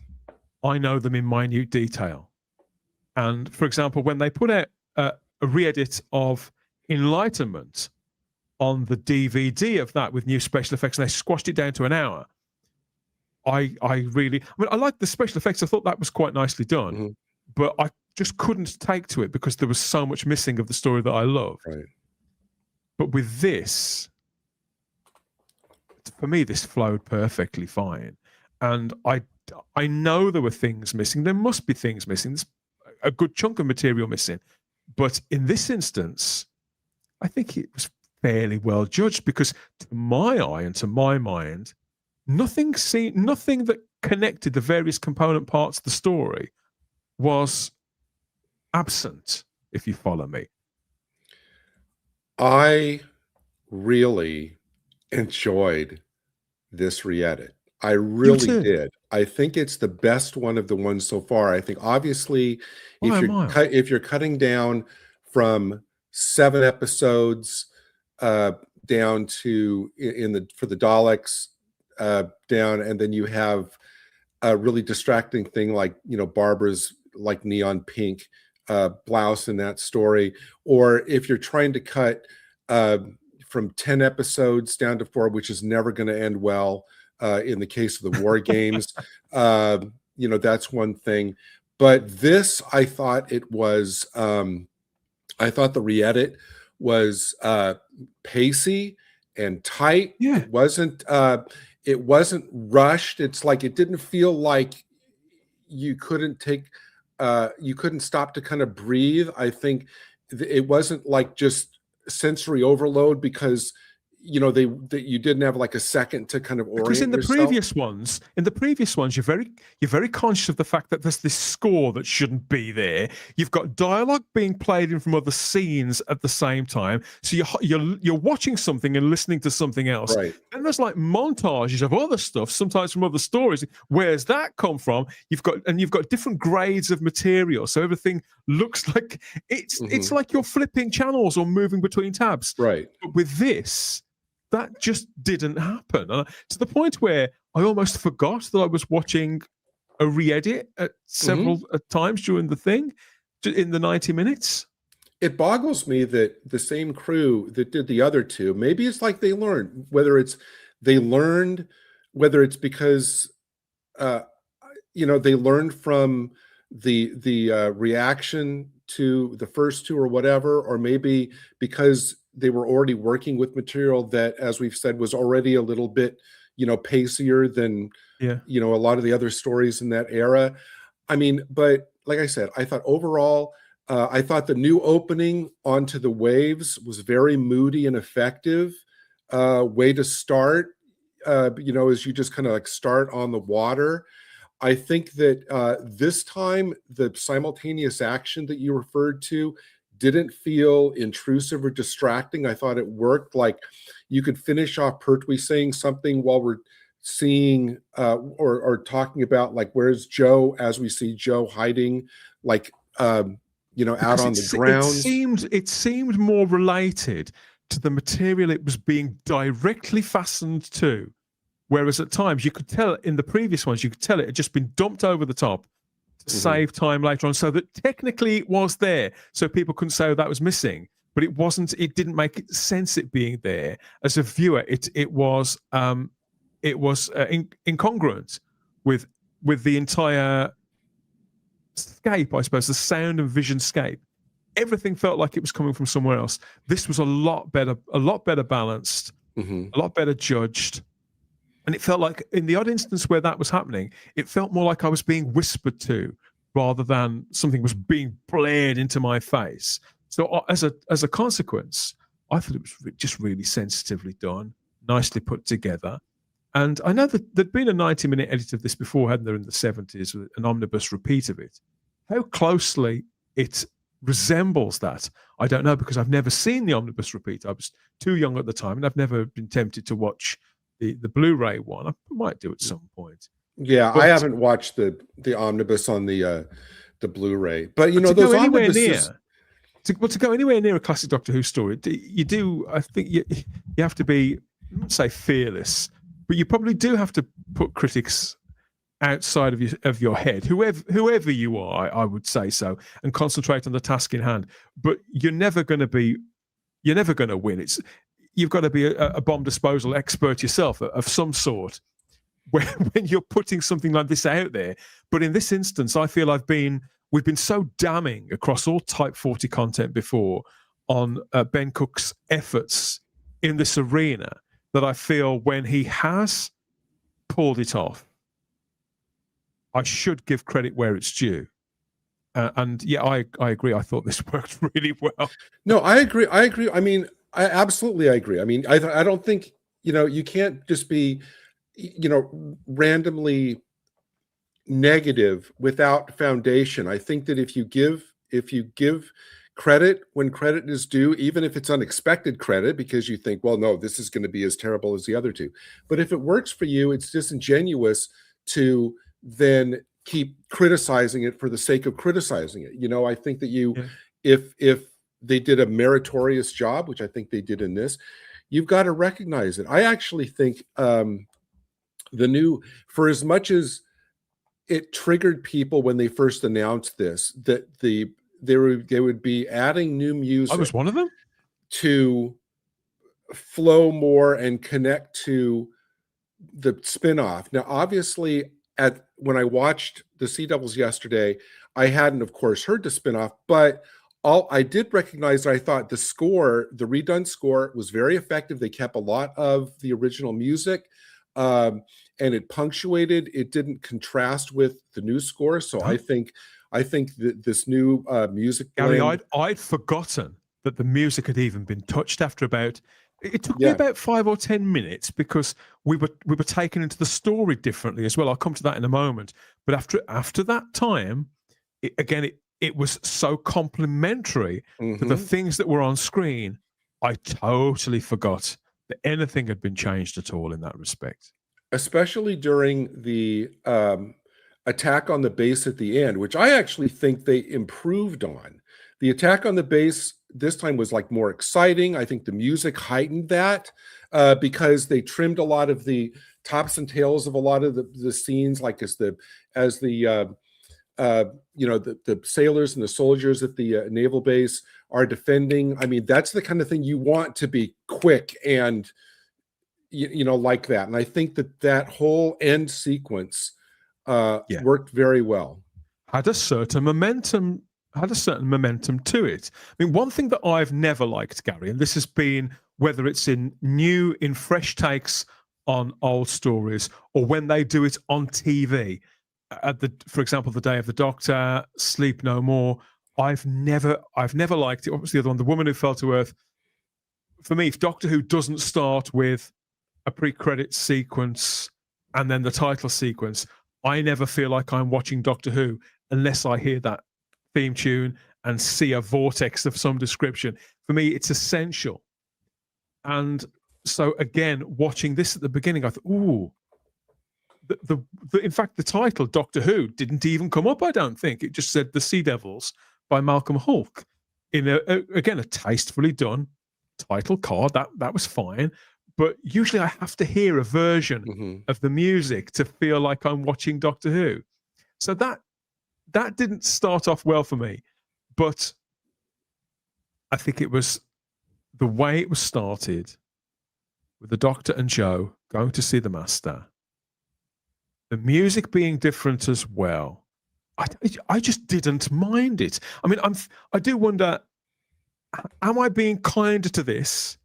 S1: I know them in minute detail. And for example, when they put out a re-edit of Enlightenment on the DVD of that with new special effects, and they squashed it down to an hour, I like the special effects. I thought that was quite nicely done,
S2: Mm-hmm.
S1: but I just couldn't take to it because there was so much missing of the story that I loved.
S2: Right.
S1: But with this, for me, this flowed perfectly fine. And I know there were things missing. There must be things missing. There's a good chunk of material missing. But in this instance, I think it was fairly well judged because to my eye and to my mind, nothing that connected the various component parts of the story was absent, if you follow me.
S2: I really enjoyed this re-edit. I really did. I think it's the best one of the ones so far. I think obviously if you're cutting down from 7 episodes down to for the Daleks down, and then you have a really distracting thing like Barbara's like neon pink blouse in that story, or if you're trying to cut from 10 episodes down to 4, which is never going to end well in the case of the War Games, that's one thing. But this, I thought it was, I thought the re-edit was pacey and tight.
S1: Yeah.
S2: It wasn't rushed. It's like it didn't feel like you couldn't stop to kind of breathe. I think it wasn't like just sensory overload because you didn't have like a second to kind of orient
S1: because in the
S2: yourself.
S1: previous ones you're very conscious of the fact that there's this score that shouldn't be there. You've got dialogue being played in from other scenes at the same time, so you're watching something and listening to something else,
S2: right?
S1: And there's like montages of other stuff, sometimes from other stories. Where's that come from? You've got different grades of material, so everything looks like it's like you're flipping channels or moving between tabs,
S2: right?
S1: But with this, that just didn't happen, to the point where I almost forgot that I was watching a re-edit at several times during the thing in the 90 minutes.
S2: It boggles me that the same crew that did the other two, maybe it's like they learned, whether it's because they learned from the reaction to the first two or whatever, or maybe because they were already working with material that, as we've said, was already a little bit, pacier than, a lot of the other stories in that era. I mean, but like I said, I thought overall, I thought the new opening, Onto the Waves, was very moody and effective. Way to start, as you just kind of like start on the water. I think that this time, the simultaneous action that you referred to didn't feel intrusive or distracting. I thought it worked. Like you could finish off Pertwee saying something while we're seeing or talking about, like, where's Joe, as we see Joe hiding, like, out on the grounds.
S1: It seemed more related to the material it was being directly fastened to. Whereas at times you could tell in the previous ones, it had just been dumped over the top to save time later on, so that technically it was there, so people couldn't say that was missing. But it wasn't. It didn't make sense it being there as a viewer. It was incongruent with the entire scape, I suppose, the sound and vision scape. Everything felt like it was coming from somewhere else. This was a lot better balanced, a lot better judged. And it felt like, in the odd instance where that was happening, it felt more like I was being whispered to rather than something was being blared into my face. So as a consequence, I thought it was just really sensitively done, nicely put together. And I know that there'd been a 90-minute edit of this before, hadn't there, in the 70s, with an omnibus repeat of it. How closely it resembles that, I don't know, because I've never seen the omnibus repeat. I was too young at the time, and I've never been tempted to watch the Blu-ray one. I might do at some point.
S2: Yeah, but I haven't watched the omnibus on the Blu-ray, but those omnibuses.
S1: To go anywhere near a classic Doctor Who story, you do. I think you have to be, I wouldn't say fearless, but you probably do have to put critics outside of your head, whoever you are. I would say so, and concentrate on the task in hand. But you're never going to win. You've got to be a bomb disposal expert yourself of some sort when you're putting something like this out there. But in this instance, I feel we've been so damning across all Type 40 content before on Ben Cook's efforts in this arena, that I feel when he has pulled it off, I should give credit where it's due. And yeah, I agree. I thought this worked really well.
S2: No, I agree. I mean, I absolutely agree. I mean, I don't think, you can't just be, randomly negative without foundation. I think that if you give credit when credit is due, even if it's unexpected credit, because you think, well, no, this is going to be as terrible as the other two. But if it works for you, it's disingenuous to then keep criticizing it for the sake of criticizing it. I think that if they did a meritorious job, which I think they did in this, you've got to recognize it. I actually think for as much as it triggered people when they first announced this, that they would be adding new music.
S1: I was one of them.
S2: To flow more and connect to the spinoff. Now, obviously, when I watched the Sea Devils yesterday, I hadn't, of course, heard the spinoff, but I did recognize that I thought the redone score was very effective. They kept a lot of the original music, and it punctuated. It didn't contrast with the new score. So I think that this new music
S1: Gary,
S2: blend,
S1: I'd forgotten that the music had even been touched after about. It took me about 5 or 10 minutes because we were taken into the story differently as well. I'll come to that in a moment. But after that time, it was so complementary to the things that were on screen. I totally forgot that anything had been changed at all in that respect.
S2: Especially during the attack on the base at the end, which I actually think they improved on. The attack on the base this time was like more exciting. I think the music heightened that. because they trimmed a lot of the tops and tails of a lot of the scenes, like as the the sailors and the soldiers at the naval base are defending. I mean, that's the kind of thing you want to be quick and like that. And I think that whole end sequence worked very well.
S1: Had a certain momentum to it. I mean, one thing that I've never liked, Gary, and this has been whether it's in fresh takes on old stories or when they do it on TV, for example, The Day of the Doctor, Sleep No More. I've never liked it. What was the other one? The Woman Who Fell to Earth. For me, if Doctor Who doesn't start with a pre-credit sequence and then the title sequence, I never feel like I'm watching Doctor Who unless I hear that theme tune and see a vortex of some description. For me, it's essential. And so again, watching this at the beginning, I thought, ooh, in fact, the title Doctor Who didn't even come up. I don't think it just said The Sea Devils by Malcolm Hulke in a tastefully done title card. That was fine, but usually I have to hear a version of the music to feel like I'm watching Doctor Who. So that didn't start off well for me, but I think it was the way it was started with the Doctor and Jo going to see the Master. The music being different as well. I just didn't mind it. I mean, I do wonder, am I being kinder to this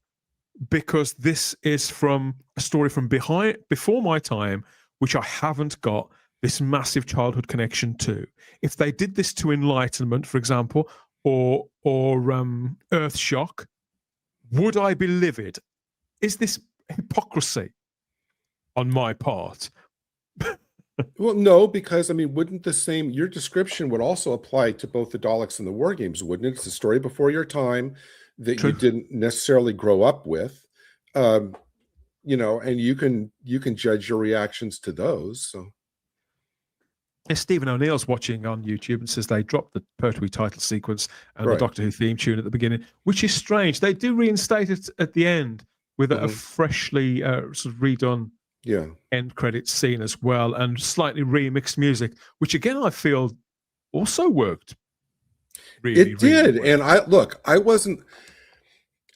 S1: because this is from a story from before my time, which I haven't got this massive childhood connection to? If they did this to Enlightenment, for example, or Earthshock, would I be livid? Is this hypocrisy on my part?
S2: Well, no, because I mean, wouldn't your description would also apply to both the Daleks and the War Games, wouldn't it? It's a story before your time that
S1: True.
S2: you didn't necessarily grow up with, and you can judge your reactions to those. So,
S1: yeah, Stephen O'Neill's watching on YouTube and says they dropped the Pertwee title sequence and the Doctor Who theme tune at the beginning, which is strange. They do reinstate it at the end with a freshly sort of redone end credits scene as well, and slightly remixed music, which again I feel also worked really.
S2: It did,
S1: really
S2: well. And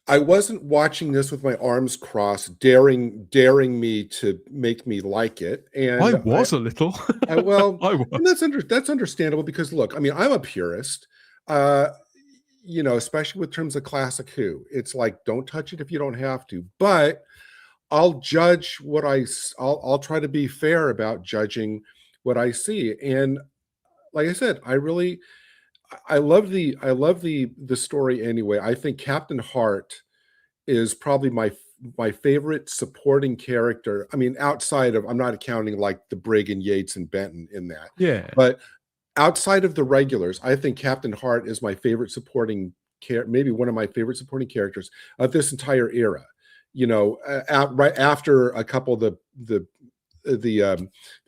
S2: I wasn't watching this with my arms crossed, daring me to make me like it. And
S1: I was a little.
S2: I was.
S1: And
S2: that's understandable because look, I mean, I'm a purist. Especially with terms of classic Who, it's like don't touch it if you don't have to. But I'll judge I'll try to be fair about judging what I see. And like I said, I love the story anyway. I think Captain Hart is probably my favorite supporting character. I mean, outside of, I'm not accounting like the Brig and Yates and Benton in that.
S1: Yeah.
S2: But outside of the regulars, I think Captain Hart is my favorite supporting maybe one of my favorite supporting characters of this entire era. Right after a couple of the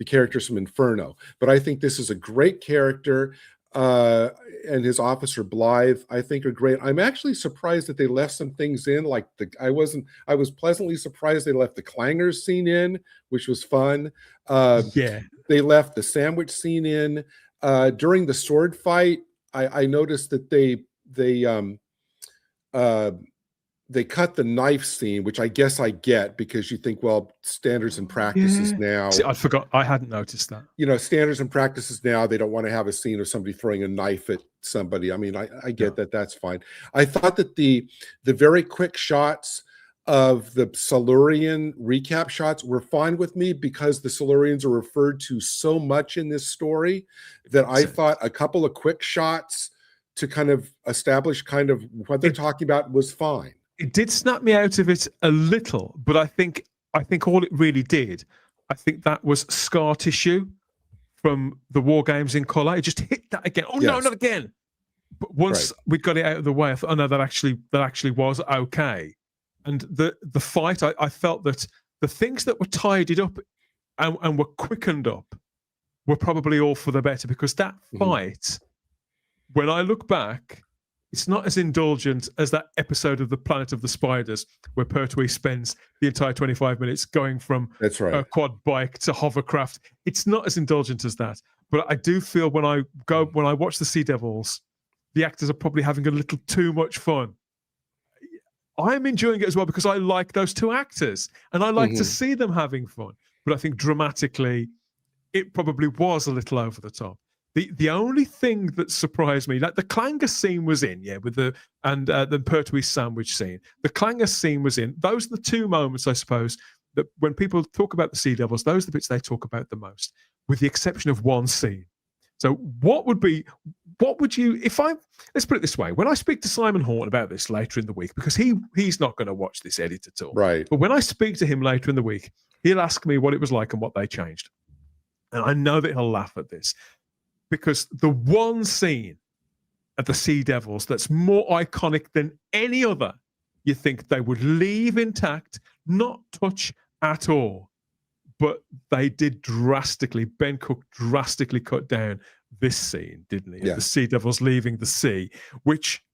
S2: characters from Inferno. But I think this is a great character. And his officer Blythe, I think, are great. I'm actually surprised that they left some things in, like I was pleasantly surprised they left the clangers scene in, which was fun. They left the sandwich scene in. During the sword fight, I noticed that they cut the knife scene, which I guess I get because you think, well, standards and practices now.
S1: See, I forgot. I hadn't noticed that.
S2: Standards and practices now, they don't want to have a scene of somebody throwing a knife at somebody. I mean, I get that. That's fine. I thought that the very quick shots of the Silurian recap shots were fine with me because the Silurians are referred to so much in this story that I thought a couple of quick shots to kind of establish kind of what they're talking about was fine.
S1: It did snap me out of it a little, but I think all it really did, I think that was scar tissue from the War Games in colour. It just hit that again. Oh no, not again! But once we got it out of the way, I thought, oh no, that actually was okay. And the fight, I felt that the things that were tidied up and were quickened up were probably all for the better, because that fight, when I look back, It's not as indulgent as that episode of the Planet of the Spiders where Pertwee spends the entire 25 minutes going from
S2: That's right.
S1: a quad bike to hovercraft. It's not as indulgent as that. But I do feel when I watch the Sea Devils, the actors are probably having a little too much fun. I'm enjoying it as well because I like those two actors and I like to see them having fun. But I think dramatically, it probably was a little over the top. The only thing that surprised me, like the clanger scene was in, with the Pertwee sandwich scene. The clanger scene was in. Those are the two moments, I suppose, that when people talk about the Sea Devils, those are the bits they talk about the most, with the exception of one scene. So what would you, let's put it this way, when I speak to Simon Horton about this later in the week, because he's not going to watch this edit at all.
S2: Right.
S1: But when I speak to him later in the week, he'll ask me what it was like and what they changed. And I know that he'll laugh at this. Because the one scene at the Sea Devils that's more iconic than any other, you think they would leave intact, not touch at all. But they did drastically, Ben Cook drastically cut down this scene, didn't he?
S2: Yeah.
S1: The Sea Devils leaving the sea, which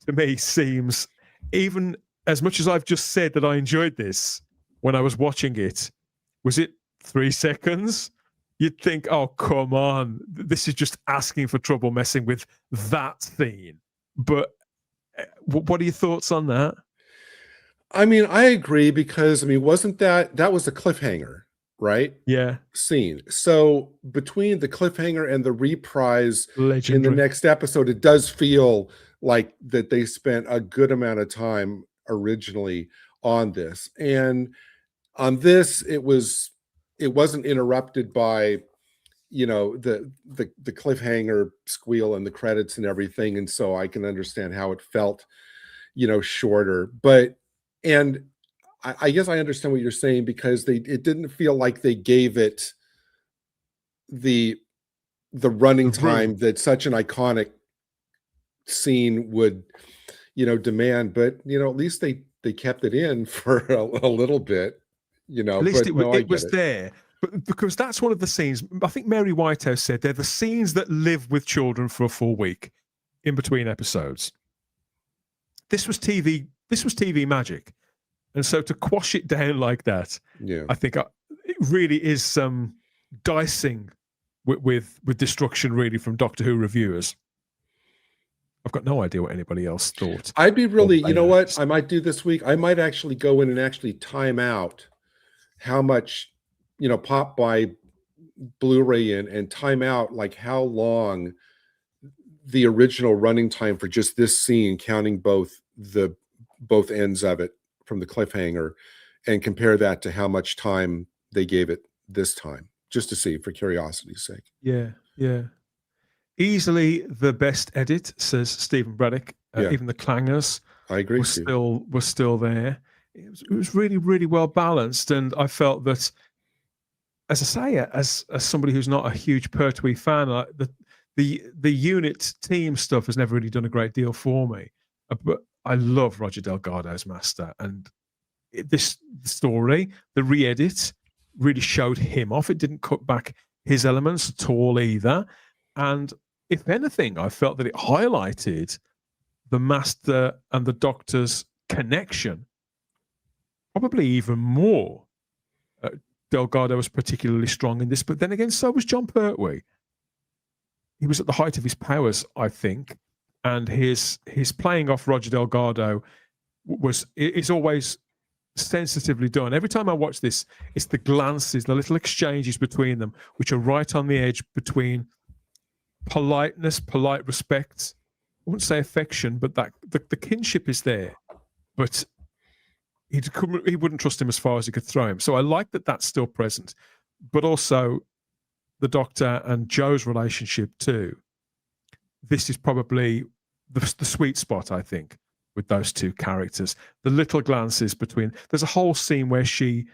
S1: to me seems, even as much as I've just said that I enjoyed this when I was watching it, was it 3 seconds? You'd think, oh, come on, this is just asking for trouble messing with that scene. But what are your thoughts on that?
S2: I mean, I agree because, wasn't that was a cliffhanger, right?
S1: Yeah.
S2: Scene. So between the cliffhanger and the reprise
S1: Legendary.
S2: in the next episode, it does feel like that they spent a good amount of time originally on this. And on this, it wasn't interrupted by the cliffhanger squeal and the credits and everything, and so I can understand how it felt shorter. But and I guess I understand what you're saying, because it didn't feel like they gave it the running time that such an iconic scene would demand. But at least they kept it in for a little bit.
S1: At least it was there. But because that's one of the scenes, I think Mary Whitehouse said they're the scenes that live with children for a full week in between episodes. This was TV magic. And so to quash it down like that, I think it really is some dicing with destruction, really, from Doctor Who reviewers. I've got no idea what anybody else thought.
S2: I'd be really, you know what I might do this week? I might actually go in and actually time out how much pop by Blu-ray and time out like how long the original running time for just this scene, counting both ends of it from the cliffhanger, and compare that to how much time they gave it this time, just to see, for curiosity's sake.
S1: Yeah. Easily the best edit, says Stephen Braddock. Even the clangers,
S2: I agree,
S1: were still there. It was really, really well balanced, and I felt that, as I say, as somebody who's not a huge Pertwee fan, the unit team stuff has never really done a great deal for me. But I love Roger Delgado's master, and this story, the re-edit, really showed him off. It didn't cut back his elements at all either. And if anything, I felt that it highlighted the master and the Doctor's connection, probably even more. Delgado was particularly strong in this, but then again, so was John Pertwee. He was at the height of his powers, I think, and his playing off Roger Delgado is always sensitively done. Every time I watch this, it's the glances, the little exchanges between them, which are right on the edge between politeness, polite respect. I wouldn't say affection, but that the kinship is there. But he wouldn't trust him as far as he could throw him. So I like that that's still present, but also the Doctor and Joe's relationship too. This is probably the sweet spot, I think, with those two characters. The little glances between. There's a whole scene where she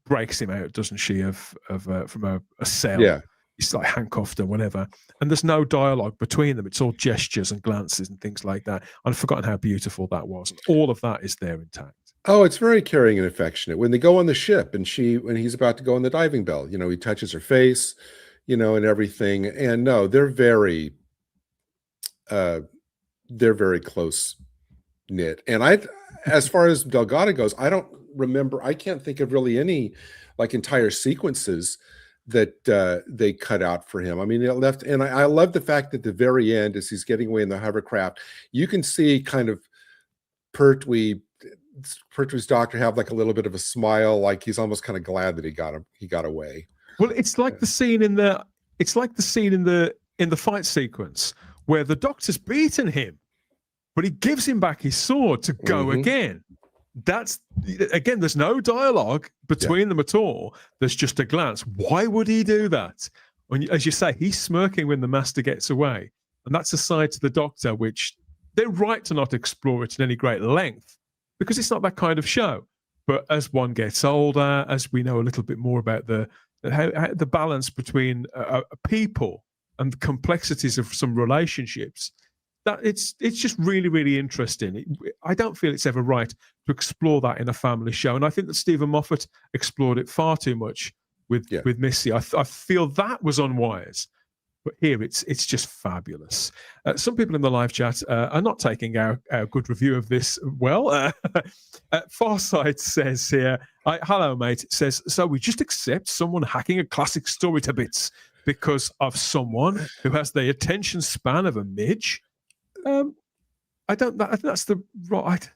S1: breaks him out, doesn't she, from a cell.
S2: Yeah.
S1: He's like handcuffed or whatever. And there's no dialogue between them. It's all gestures and glances and things like that. I've forgotten how beautiful that was. And all of that is there intact.
S2: Oh, it's very caring and affectionate. When they go on the ship and when he's about to go on the diving bell, he touches her face, and everything. And no, they're very they're very close knit. And as far as Delgado goes, I don't remember. I can't think of really any like entire sequences that they cut out for him. I mean, it left, and I love the fact that at the very end, as he's getting away in the hovercraft, you can see kind of Pertwee's doctor have like a little bit of a smile, like he's almost kind of glad that he got away.
S1: Well, it's like the scene in the fight sequence where the doctor's beaten him, but he gives him back his sword to go again. That's again, there's no dialogue between them at all. There's just a glance. Why would he do that? When, as you say, he's smirking when the master gets away, and that's a side to the doctor which they're right to not explore it in any great length because it's not that kind of show. But as one gets older, as we know a little bit more about the balance between people and the complexities of some relationships, that it's just really, really interesting. I don't feel it's ever right to explore that in a family show, and I think that Stephen Moffat explored it far too much with Missy. I feel that was unwise. But here, it's just fabulous. Some people in the live chat are not taking our good review of this well. Farsight says here, hello, mate, says, so we just accept someone hacking a classic story to bits because of someone who has the attention span of a midge? I think that's the right.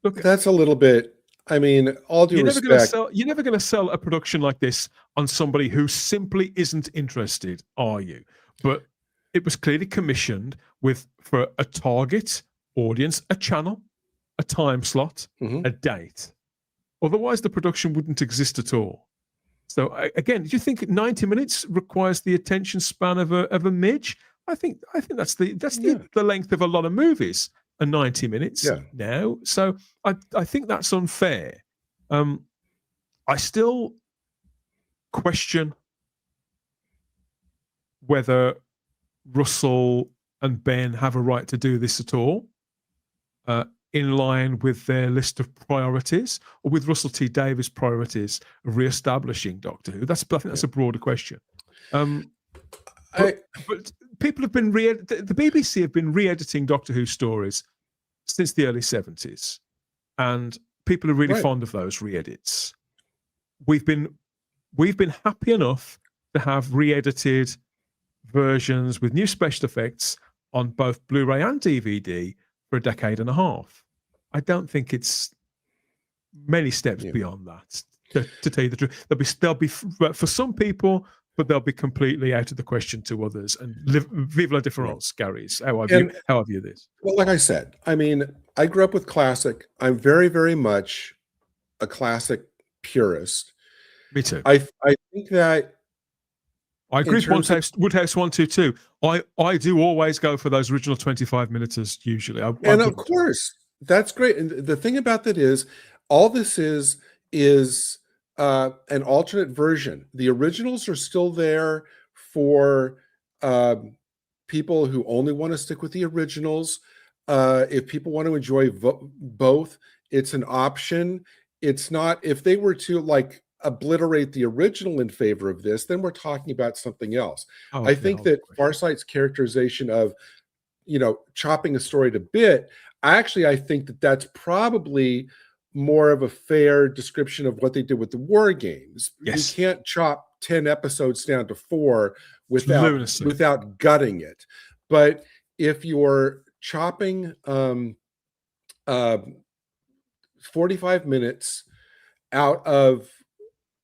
S1: Look,
S2: that's a little bit. I mean, all due respect,
S1: you're never going to sell a production like this on somebody who simply isn't interested, are you? But it was clearly commissioned for a target audience, a channel, a time slot, a date. Otherwise, the production wouldn't exist at all. So again, do you think 90 minutes requires the attention span of a midge? I think that's the length of a lot of movies, 90 minutes now. So I think that's unfair. I still question whether Russell and Ben have a right to do this at all, in line with their list of priorities, or with Russell T Davies' priorities of re-establishing Doctor Who. I think that's a broader question. But people have been the BBC have been re-editing Doctor Who stories since the early 70s, and people are really fond of those re-edits. We've been happy enough to have re-edited versions with new special effects on both Blu-ray and DVD for a decade and a half. I don't think it's many steps beyond that. To tell you the truth, there'll be for some people, but they'll be completely out of the question to others. And vive la différence, Gary's. How I view this.
S2: Well, like I said, I mean, I grew up with classic. I'm very, very much a classic purist.
S1: Me too.
S2: I think that
S1: I agree with Woodhouse 122. I do always go for those original 25 minutes usually.
S2: And of course, that's great. And the thing about that is, all this is an alternate version. The originals are still there for people who only want to stick with the originals. If people want to enjoy both, it's an option. It's not, if they were to like obliterate the original in favor of this, then we're talking about something else. I think that Farsight's characterization of, chopping a story to bit, I think that that's probably more of a fair description of what they did with the War Games.
S1: Yes.
S2: You can't chop 10 episodes down to 4 without gutting it. But if you're chopping 45 minutes out of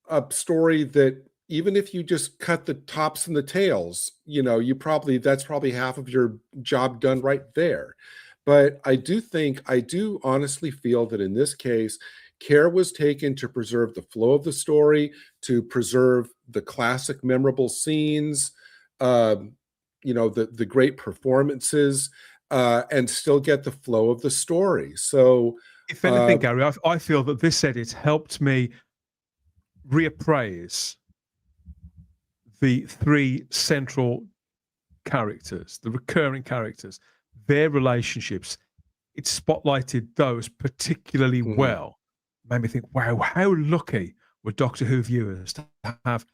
S2: a story that, even if you just cut the tops and the tails, that's probably half of your job done right there. But I do honestly feel that in this case, care was taken to preserve the flow of the story, to preserve the classic memorable scenes, the great performances, and still get the flow of the story. So
S1: if anything, Gary, I feel that this edit helped me reappraise the 3 central characters, the recurring characters, their relationships. It spotlighted those particularly well. Made me think, wow, how lucky were Doctor Who viewers to have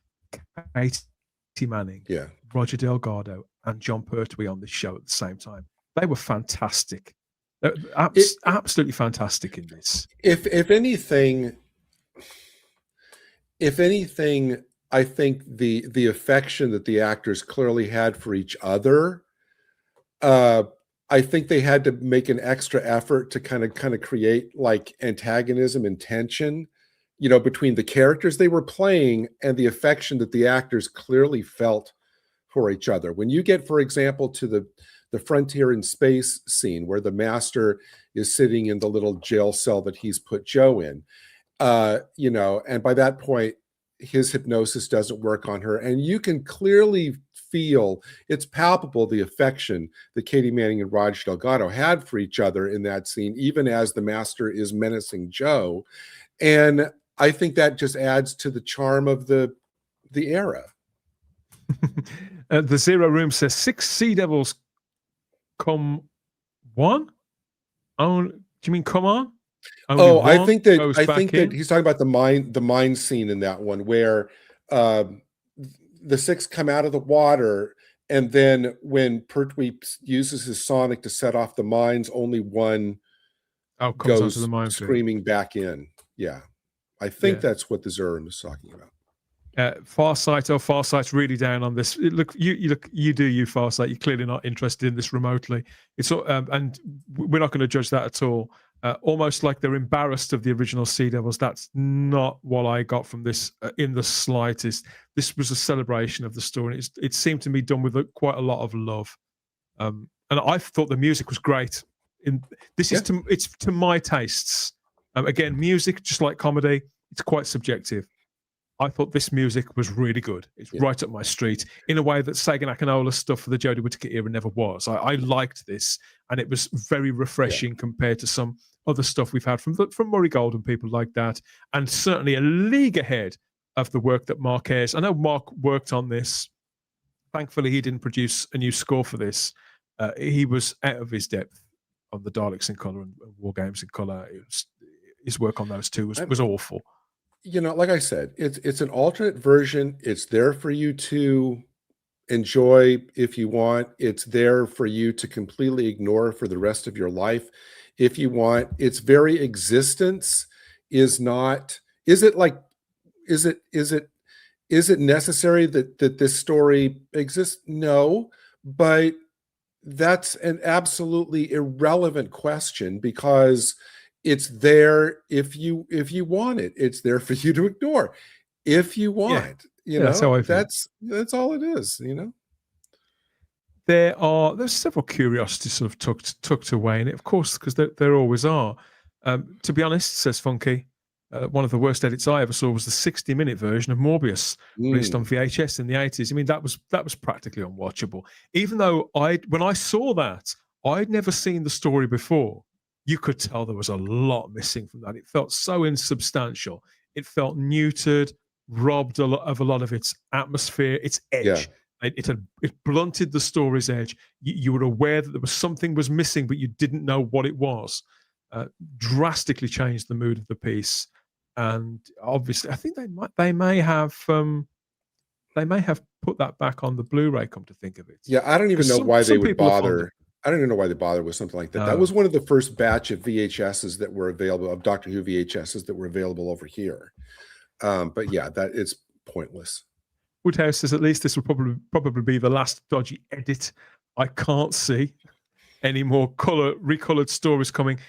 S1: Katie Manning, Roger Delgado, and John Pertwee on this show at the same time.
S2: Yeah.
S1: They were fantastic. They're absolutely fantastic in this.
S2: If anything, I think the affection that the actors clearly had for each other, I think they had to make an extra effort to kind of create like antagonism and tension, between the characters they were playing and the affection that the actors clearly felt for each other. When you get, for example, to the frontier in space scene where the master is sitting in the little jail cell that he's put Joe in, and by that point, his hypnosis doesn't work on her. And you can clearly feel, it's palpable, the affection that Katie Manning and Roger Delgado had for each other in that scene, even as the master is menacing Joe. And I think that just adds to the charm of the era.
S1: The Zero Room says 6 Sea Devils come one? Oh, do you mean come on? Only
S2: I think that
S1: in?
S2: he's talking about the mine scene in that one where the 6 come out of the water, and then when Pertwee uses his sonic to set off the mines, only one goes
S1: the mine
S2: screaming back in. Yeah, I think that's what the Zero Room is talking about.
S1: Farsight's really down on this. Look, you do you, Farsight. You're clearly not interested in this remotely. It's and we're not going to judge that at all. Almost like they're embarrassed of the original Sea Devils. That's not what I got from this in the slightest. This was a celebration of the story. It seemed to me done with quite a lot of love, and I thought the music was great. It's to my tastes. Again, music, just like comedy, it's quite subjective. I thought this music was really good. It's right up my street in a way that Sagan Akinola's stuff for the Jodie Whittaker era never was. I liked this, and it was very refreshing compared to some other stuff we've had from Murray Gold and people like that, and certainly a league ahead of the work that Mark Ayres. I know Mark worked on this. Thankfully, he didn't produce a new score for this. He was out of his depth on the Daleks in Colour and War Games in Colour. His work on those two was awful.
S2: Like I said, it's an alternate version. It's there for you to enjoy if you want. It's there for you to completely ignore for the rest of your life if you want. Its very existence is it necessary that this story exists? No, but that's an absolutely irrelevant question, because it's there if you want it. It's there for you to ignore if you want.
S1: That's how I feel.
S2: That's all it is.
S1: There's several curiosities sort of tucked away in it, of course, because there always are. To be honest, says Funky, one of the worst edits I ever saw was the 60-minute version of Morbius released on VHS in the 80s. I mean, that was practically unwatchable. Even though when I saw that, I'd never seen the story before. You could tell there was a lot missing from that. It felt so insubstantial. It felt neutered, robbed of a lot of its atmosphere, its edge. Yeah. It blunted the story's edge. You were aware that there was something was missing, but you didn't know what it was. Drastically changed the mood of the piece, and obviously, I think they may have put that back on the Blu-ray. Come to think of it,
S2: I don't even know why they would bother. I don't even know why they bothered with something like that. No. That was one of the first batch of VHSs that were available, of Doctor Who VHSs that were available over here. But yeah, that it's pointless.
S1: Woodhouse says at least this will probably be the last dodgy edit. I can't see any more recolored stories coming.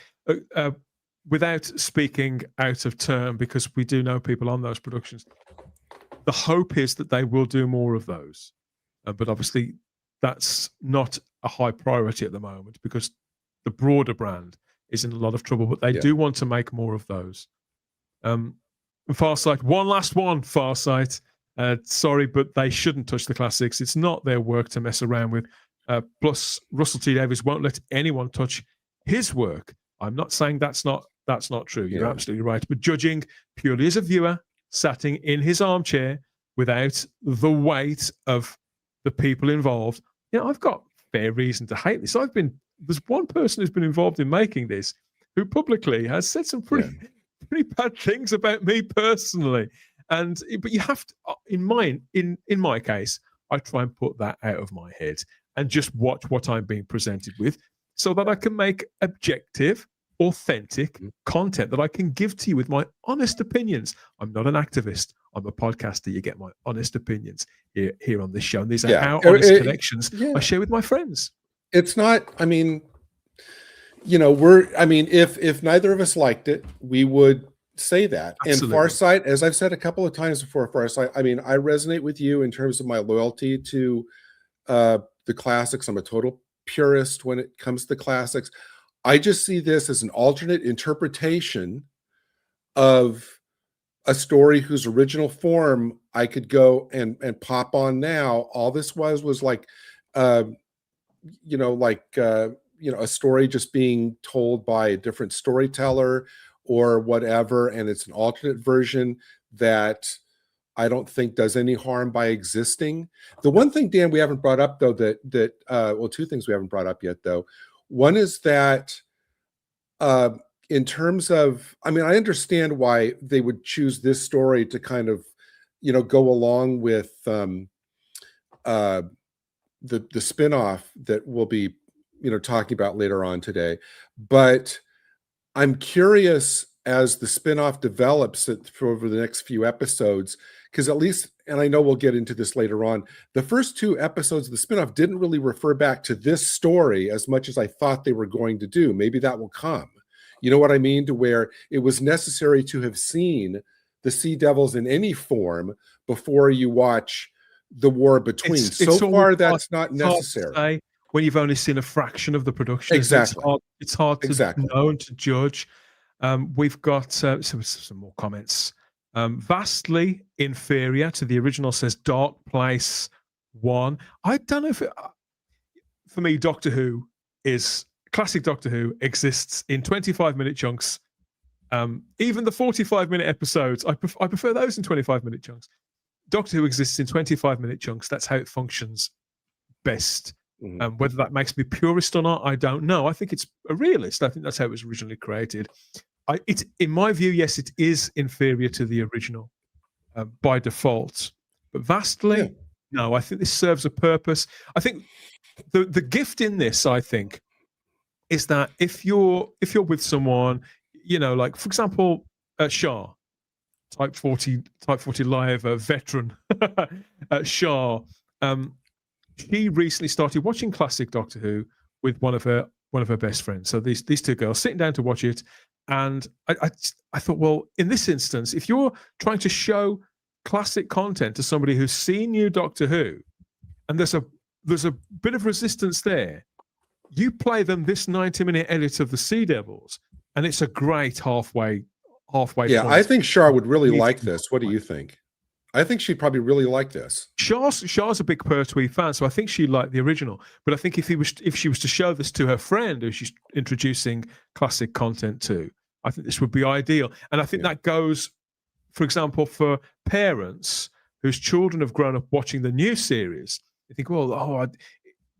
S1: Without speaking out of turn, because we do know people on those productions, the hope is that they will do more of those. But obviously, that's not a high priority at the moment, because the broader brand is in a lot of trouble, but they do want to make more of those. Farsight, one last one, Farsight. Sorry, but they shouldn't touch the classics. It's not their work to mess around with. Plus, Russell T Davies won't let anyone touch his work. I'm not saying that's not true. You're absolutely right. But judging purely as a viewer, sitting in his armchair without the weight of the people involved, I've got fair reason to hate this. There's one person who's been involved in making this who publicly has said some pretty bad things about me personally. But you have to, in my case, I try and put that out of my head and just watch what I'm being presented with. so that I can make objective, authentic content that I can give to you with my honest opinions. I'm not an activist. I'm a podcaster. You get my honest opinions here on this show. And these are our honest connections I share with my friends.
S2: It's not, I mean, if neither of us liked it, we would say that.
S1: Absolutely.
S2: And Farsight, as I've said a couple of times before, Farsight, I mean, I resonate with you in terms of my loyalty to the classics. I'm a total purist when it comes to classics. I just see this as an alternate interpretation of a story whose original form I could go and pop on now. All this was like, a story just being told by a different storyteller or whatever, and it's an alternate version that I don't think does any harm by existing. The one thing, Dan, we haven't brought up though, two things we haven't brought up yet though. One is that in terms of, I mean, I understand why they would choose this story to kind of, go along with the spinoff that we'll be, talking about later on today. But I'm curious as the spinoff develops over the next few episodes, because at least, and I know we'll get into this later on, the first 2 episodes of the spinoff didn't really refer back to this story as much as I thought they were going to do. Maybe that will come. You know what I mean? To where it was necessary to have seen the Sea Devils in any form before you watch the war between. So far, that's not necessary.
S1: When you've only seen a fraction of the production.
S2: Exactly.
S1: It's hard to know and to judge. We've got some more comments. Vastly inferior to the original, says Dark Place 1. I don't know if for me, Doctor Who is classic. Doctor Who exists in 25-minute chunks. Even the 45-minute episodes, I prefer those in 25-minute chunks. Doctor Who exists in 25-minute chunks. That's how it functions best. Whether that makes me purist or not, I don't know. I think it's a realist. I think that's how it was originally created. It's in my view, yes, it is inferior to the original by default, but vastly, no. I think this serves a purpose. I think the gift in this, I think, is that if you're with someone, like for example, Shah, Type 40 Live veteran, Shah. She recently started watching classic Doctor Who with one of her best friends. So these 2 girls sitting down to watch it, and I thought, well, in this instance, if you're trying to show classic content to somebody who's seen new Doctor Who, and there's a bit of resistance there, you play them this 90-minute edit of the Sea Devils, and it's a great halfway. Yeah,
S2: point. I think Shah would really like this. What do you think? I think she'd probably really like this.
S1: Shah's a big Pertwee fan, so I think she'd like the original. But I think if she was to show this to her friend who she's introducing classic content to, I think this would be ideal. And I think that goes, for example, for parents whose children have grown up watching the new series. You think, well,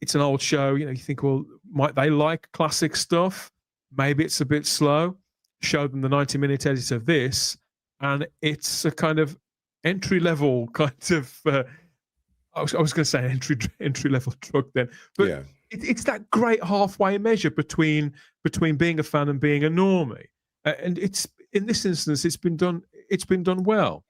S1: it's an old show. You think, well, might they like classic stuff? Maybe it's a bit slow. Show them the 90-minute edit of this, and it's a kind of entry-level kind of I was going to say entry-level drug then, but it's that great halfway measure between being a fan and being a normie, and it's in this instance it's been done well.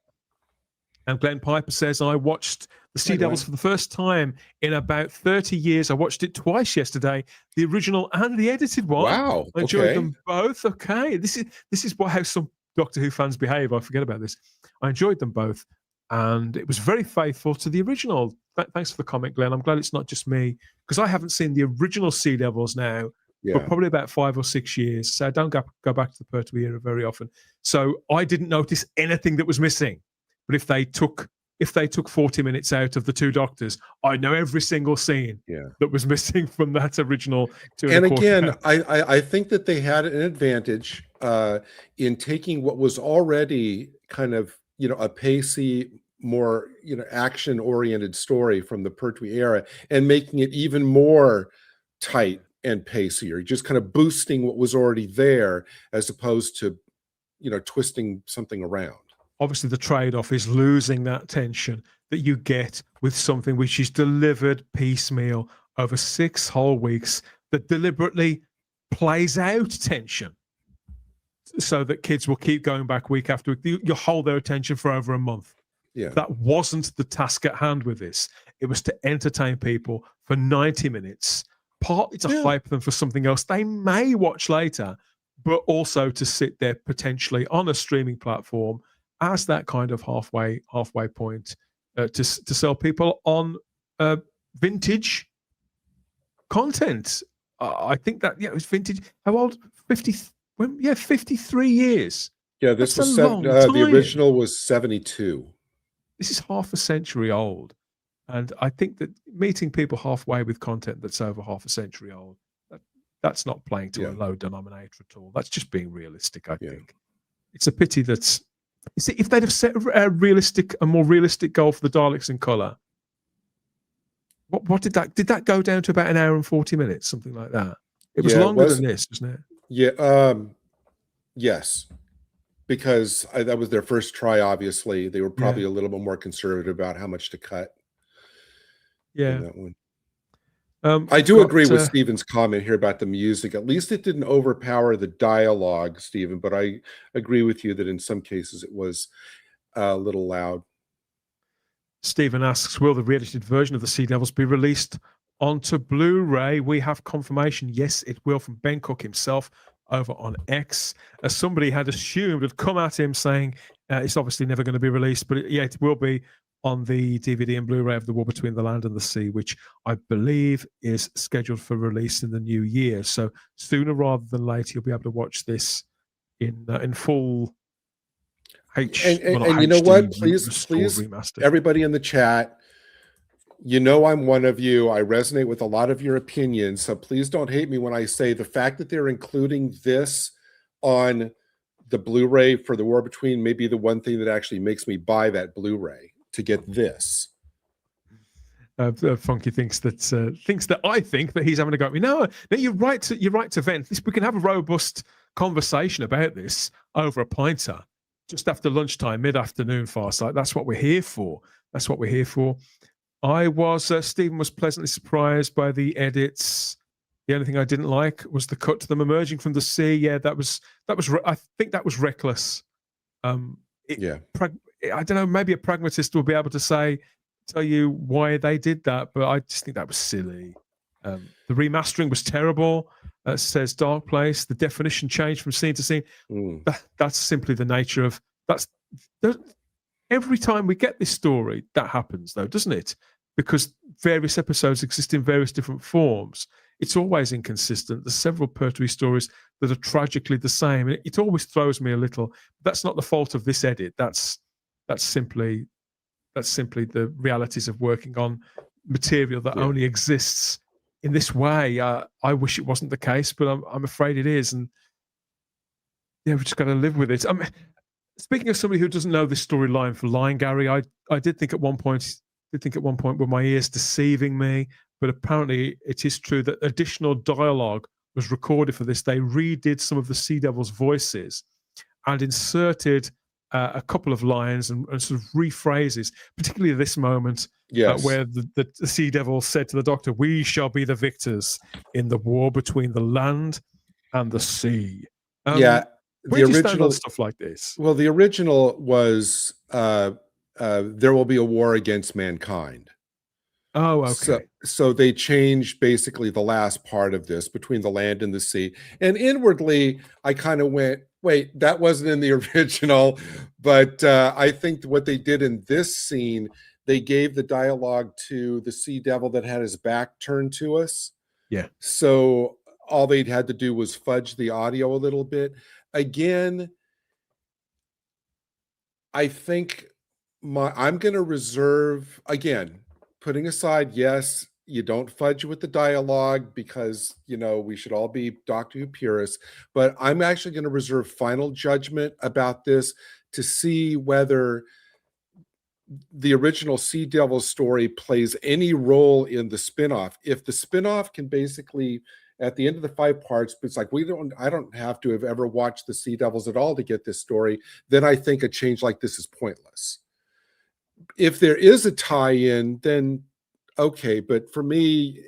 S1: And Glenn Piper says, I watched the Sea Devils for the first time in about 30 years. I watched it twice yesterday, the original and the edited one.
S2: Wow.
S1: I enjoyed them both. Okay. This is how some Doctor Who fans behave. I forget about this. I enjoyed them both, and it was very faithful to the original. Thanks for the comment, Glenn. I'm glad it's not just me, because I haven't seen the original Sea Devils now for probably about 5 or 6 years. So I don't go back to the Pertwee era very often. So I didn't notice anything that was missing. But if they took 40 minutes out of the 2 Doctors, I know every single scene that was missing from that original 2
S2: and again, I think that they had an advantage in taking what was already kind of, a pacey, more, action-oriented story from the Pertwee era and making it even more tight and pacier, just kind of boosting what was already there as opposed to, twisting something around.
S1: Obviously, the trade-off is losing that tension that you get with something which is delivered piecemeal over 6 whole weeks that deliberately plays out tension so that kids will keep going back week after week. You hold their attention for over a month.
S2: Yeah.
S1: That wasn't the task at hand with this. It was to entertain people for 90 minutes, partly to hype them for something else they may watch later, but also to sit there potentially on a streaming platform as that kind of halfway point to sell people on vintage content. I think that it was vintage. How old? 53 years.
S2: Yeah, this
S1: That's
S2: was
S1: a long
S2: the
S1: time.
S2: original was 72.
S1: This is half a century old. And I think that meeting people halfway with content that's over half a century old, that's not playing to a low denominator at all. That's just being realistic, I think. It's a pity that, you see, if they'd have set a more realistic goal for the Daleks in colour, what did that go down to about an hour and 40 minutes, something like that? It was longer than this, wasn't it?
S2: Yeah. Yes. Because that was their first try, obviously. They were probably a little bit more conservative about how much to cut.
S1: Yeah.
S2: In that one. I do agree with Stephen's comment here about the music. At least it didn't overpower the dialogue, Stephen, but I agree with you that in some cases it was a little loud.
S1: Stephen asks, will the re-edited version of the Sea Devils be released onto Blu-ray? We have confirmation. Yes, it will, from Ben Cook himself over on X. As somebody had assumed, had come at him saying it's obviously never going to be released, but it will be on the DVD and Blu-ray of The War Between the Land and the Sea, which I believe is scheduled for release in the new year. So sooner rather than later, you'll be able to watch this in full HD.
S2: And you know what? Please,
S1: remastered.
S2: Everybody in the chat, you know I'm one of you. I resonate with a lot of your opinions, so please don't hate me when I say the fact that they're including this on the Blu-ray for The War Between may be the one thing that actually makes me buy that Blu-ray to get this.
S1: Funky thinks that I think that he's having a go at me. No, you're right to vent. We can have a robust conversation about this over a pinter just after lunchtime, mid-afternoon, Farsight. That's what we're here for. Stephen was pleasantly surprised by the edits. The only thing I didn't like was the cut to them emerging from the sea. Yeah, that was. I think that was reckless. I don't know. Maybe a pragmatist will be able to tell you why they did that, but I just think that was silly. The remastering was terrible. Says Dark Place. The definition changed from scene to scene. That's simply the nature of every time we get this story, that happens, though, doesn't it? Because various episodes exist in various different forms. It's always inconsistent. There's several Pertwee stories that are tragically the same, and it always throws me a little. That's not the fault of this edit. That's simply the realities of working on material that only exists in this way. I wish it wasn't the case, but I'm afraid it is, and we've just got to live with it. Speaking of somebody who doesn't know this storyline for line, Gary, I did think at one point were my ears deceiving me, but apparently it is true that additional dialogue was recorded for this. They redid some of the Sea Devils' voices and inserted a couple of lines and sort of rephrases, particularly this moment where the Sea Devil said to the Doctor, "We shall be the victors in the war between the land and the sea." Where do you stand on stuff like this?
S2: Well, the original was there will be a war against mankind.
S1: Oh, okay.
S2: So they changed basically the last part of this, between the land and the sea. And inwardly, I kind of went, wait, that wasn't in the original. But I think what they did in this scene, they gave the dialogue to the Sea Devil that had his back turned to us.
S1: Yeah.
S2: So all they'd had to do was fudge the audio a little bit. Again, I think I'm going to reserve, again, putting aside, yes, you don't fudge with the dialogue because, we should all be Doctor Who purists, but I'm actually going to reserve final judgment about this to see whether the original Sea Devil story plays any role in the spinoff. If the spinoff can basically, at the end of the 5 parts, it's like I don't have to have ever watched the Sea Devils at all to get this story, then I think a change like this is pointless. If there is a tie-in, then okay, but for me,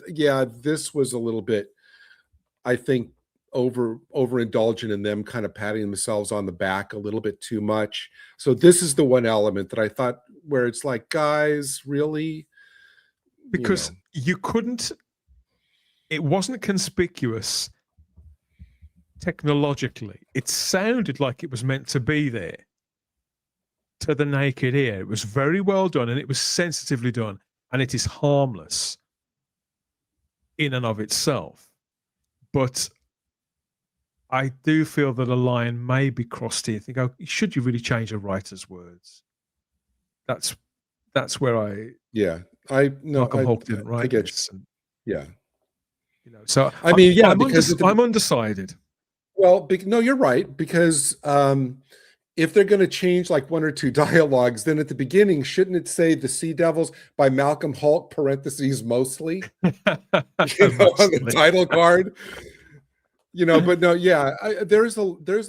S2: this was a little bit I think, overindulgent in them kind of patting themselves on the back a little bit too much. So this is the one element that I thought where it's like, guys, really?
S1: Because you couldn't, it wasn't conspicuous technologically. It sounded like it was meant to be there to the naked ear. It was very well done, and it was sensitively done, and it is harmless in and of itself. But I do feel that a line may be crossed here. Think, oh, should you really change a writer's words? That's where Malcolm Hulke didn't write this. And, so
S2: I mean,
S1: I'm undecided.
S2: Well, no, you're right, because if they're going to change like one or two dialogues, then at the beginning, shouldn't it say "The Sea Devils" by Malcolm Hulke (parentheses mostly) on the title card? But no, there's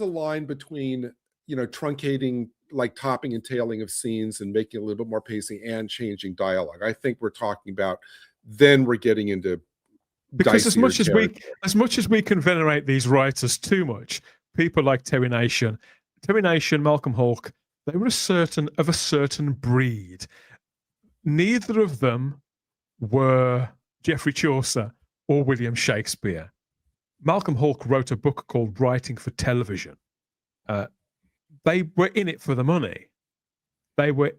S2: a line between truncating, like topping and tailing of scenes and making a little bit more pacing and changing dialogue. I think we're talking about then we're getting into,
S1: because as much as we can venerate these writers too much, people like Terry Nation, Malcolm Hulke, they were of a certain breed. Neither of them were Geoffrey Chaucer or William Shakespeare. Malcolm Hulke wrote a book called Writing for Television. They were in it for the money. They were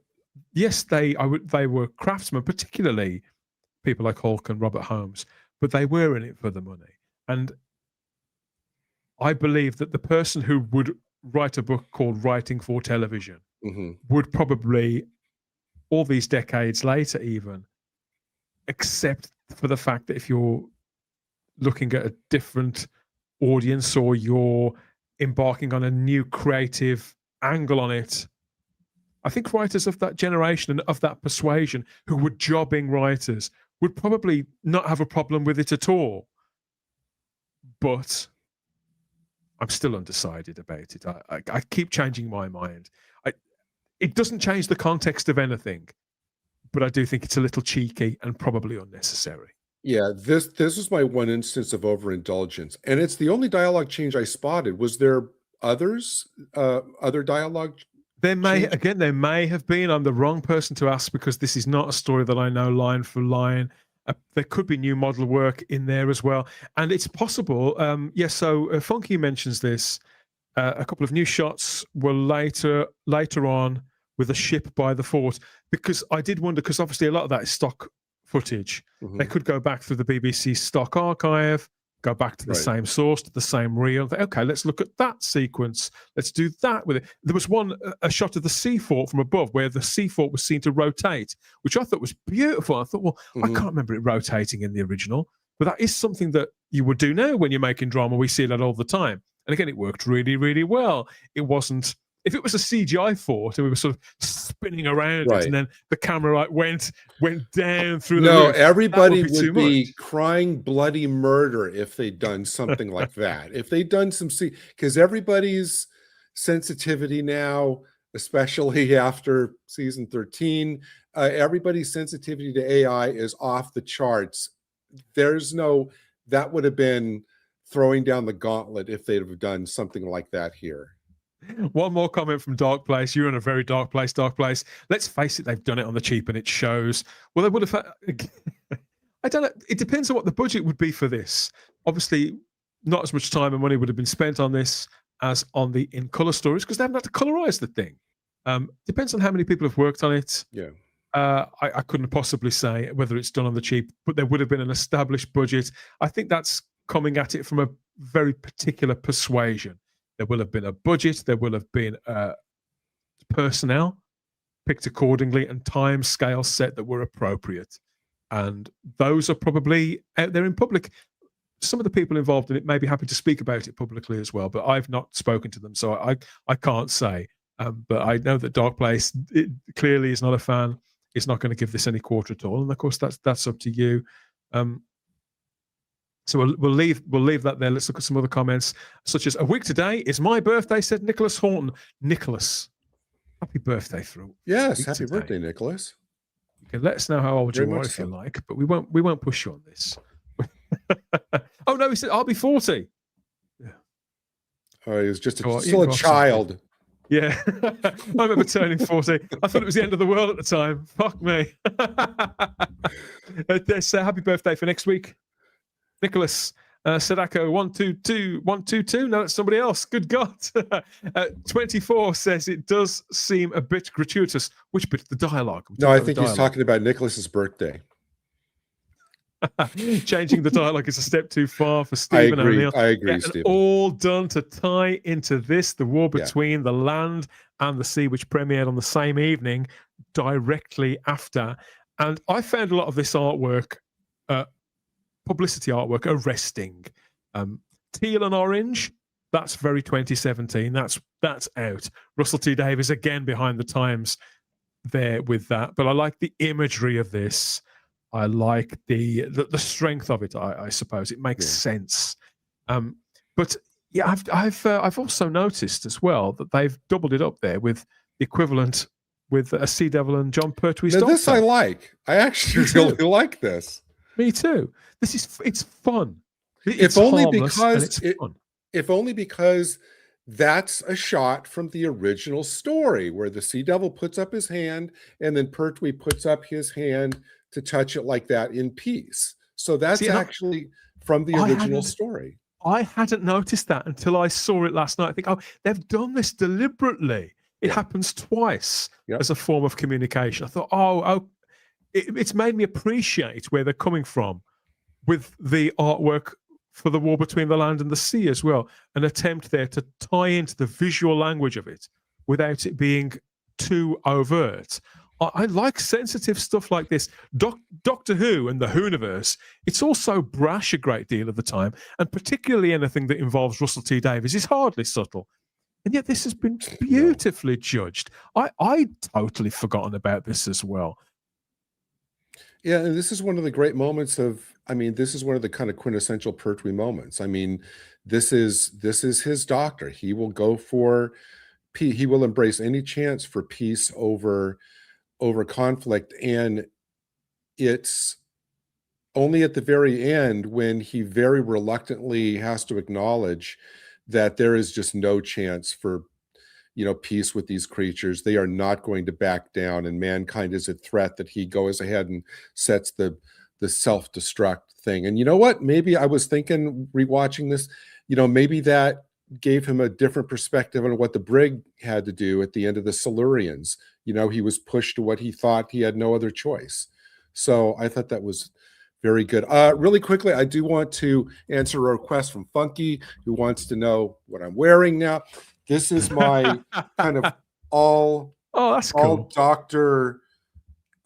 S1: craftsmen, particularly people like Hulke and Robert Holmes, but they were in it for the money. And I believe that the person who would write a book called Writing for Television would probably, all these decades later even, except for the fact that if you're looking at a different audience or you're embarking on a new creative angle on it, I think writers of that generation and of that persuasion who were jobbing writers would probably not have a problem with it at all. But I'm still undecided about it. I keep changing my mind. It doesn't change the context of anything, but I do think it's a little cheeky and probably unnecessary.
S2: Yeah, this was my one instance of overindulgence, and it's the only dialogue change I spotted. Was there others, other dialogue?
S1: There may have been. I'm the wrong person to ask because this is not a story that I know line for line. There could be new model work in there as well, and it's possible. So Funky mentions this. A couple of new shots were later on with a ship by the fort, because I did wonder, because obviously a lot of that is stock footage. They could go back through the BBC stock archive, go back to the same source, to the same reel. Okay, let's look at that sequence. Let's do that with it. There was a shot of the sea fort from above where the sea fort was seen to rotate, which I thought was beautiful. I thought, well, I can't remember it rotating in the original, but that is something that you would do now when you're making drama. We see that all the time. And again, it worked really, really well. It wasn't, if it was a CGI fort and we were sort of spinning around it and then the camera went down through the roof,
S2: everybody would be crying bloody murder if they'd done something like that. If they'd done because everybody's sensitivity now, especially after season 13, everybody's sensitivity to AI is off the charts. That would have been throwing down the gauntlet if they'd have done something like that here.
S1: One more comment from Dark Place. You're in a very dark place, Dark Place. Let's face it, they've done it on the cheap and it shows. Well, they would have. I don't know. It depends on what the budget would be for this. Obviously, not as much time and money would have been spent on this as on the in color stories, because they haven't had to colorize the thing. Depends on how many people have worked on it.
S2: Yeah.
S1: I couldn't possibly say whether it's done on the cheap, but there would have been an established budget. I think that's coming at it from a very particular persuasion. There will have been a budget, there will have been personnel picked accordingly and time scale set that were appropriate. And those are probably out there in public. Some of the people involved in it may be happy to speak about it publicly as well, but I've not spoken to them, so I can't say. But I know that Dark Place clearly is not a fan. It's not going to give this any quarter at all. And of course, that's up to you. So we'll leave that there. Let's look at some other comments, such as, "A week today is my birthday," said Nicholas Horton. Nicholas, happy birthday through.
S2: Yes, happy birthday, Nicholas.
S1: You can let us know how old you are if you like, but we won't push you on this. Oh no, he said I'll be 40. Yeah.
S2: Oh, he was just
S1: You
S2: still a
S1: go off
S2: child.
S1: Yeah. I remember turning 40. I thought it was the end of the world at the time. Fuck me. There's happy birthday for next week. Nicholas Sadako 122. No, that's somebody else. Good God. 24 says it does seem a bit gratuitous. Which bit of the dialogue?
S2: No, I think he's talking about Nicholas's birthday.
S1: Changing the dialogue is a step too far for Stephen O'Neill.
S2: I agree, Stephen.
S1: All done to tie into this, the war between the land and the sea, which premiered on the same evening, directly after. And I found a lot of this artwork, publicity artwork, arresting. Teal and orange, that's very 2017. That's out. Russell T Davies again behind the times there with that. But I like the imagery of this. I like the strength of it. I suppose it makes sense. But yeah, I've also noticed as well that they've doubled it up there with the equivalent with a Sea Devil and John Pertwee's Doctor.
S2: This I like. I actually really like this.
S1: Me too. It's fun.
S2: If only because that's a shot from the original story where the Sea Devil puts up his hand and then Pertwee puts up his hand to touch it like that in peace. So that's actually from the original story.
S1: I hadn't noticed that until I saw it last night. I think, they've done this deliberately. It happens twice as a form of communication. I thought, it's made me appreciate where they're coming from with the artwork for the war between the land and the sea as well. An attempt there to tie into the visual language of it without it being too overt. I like sensitive stuff like this. Doctor Who and the Whoniverse, it's also brash a great deal of the time, and particularly anything that involves Russell T Davies is hardly subtle. And yet this has been beautifully judged. I'd totally forgotten about this as well.
S2: Yeah, and this is one of the great moments this is one of the kind of quintessential Pertwee moments. I mean, this is his doctor. He will go for peace. He will embrace any chance for peace over conflict. And it's only at the very end when he very reluctantly has to acknowledge that there is just no chance for, peace with these creatures. They are not going to back down, and mankind is a threat, that he goes ahead and sets the self-destruct thing. And you know what? Maybe I was thinking, rewatching this, maybe that gave him a different perspective on what the brig had to do at the end of the Silurians. He was pushed to what he thought he had no other choice. So I thought that was very good. Really quickly, I do want to answer a request from Funky, who wants to know what I'm wearing now. This is my kind of all doctor.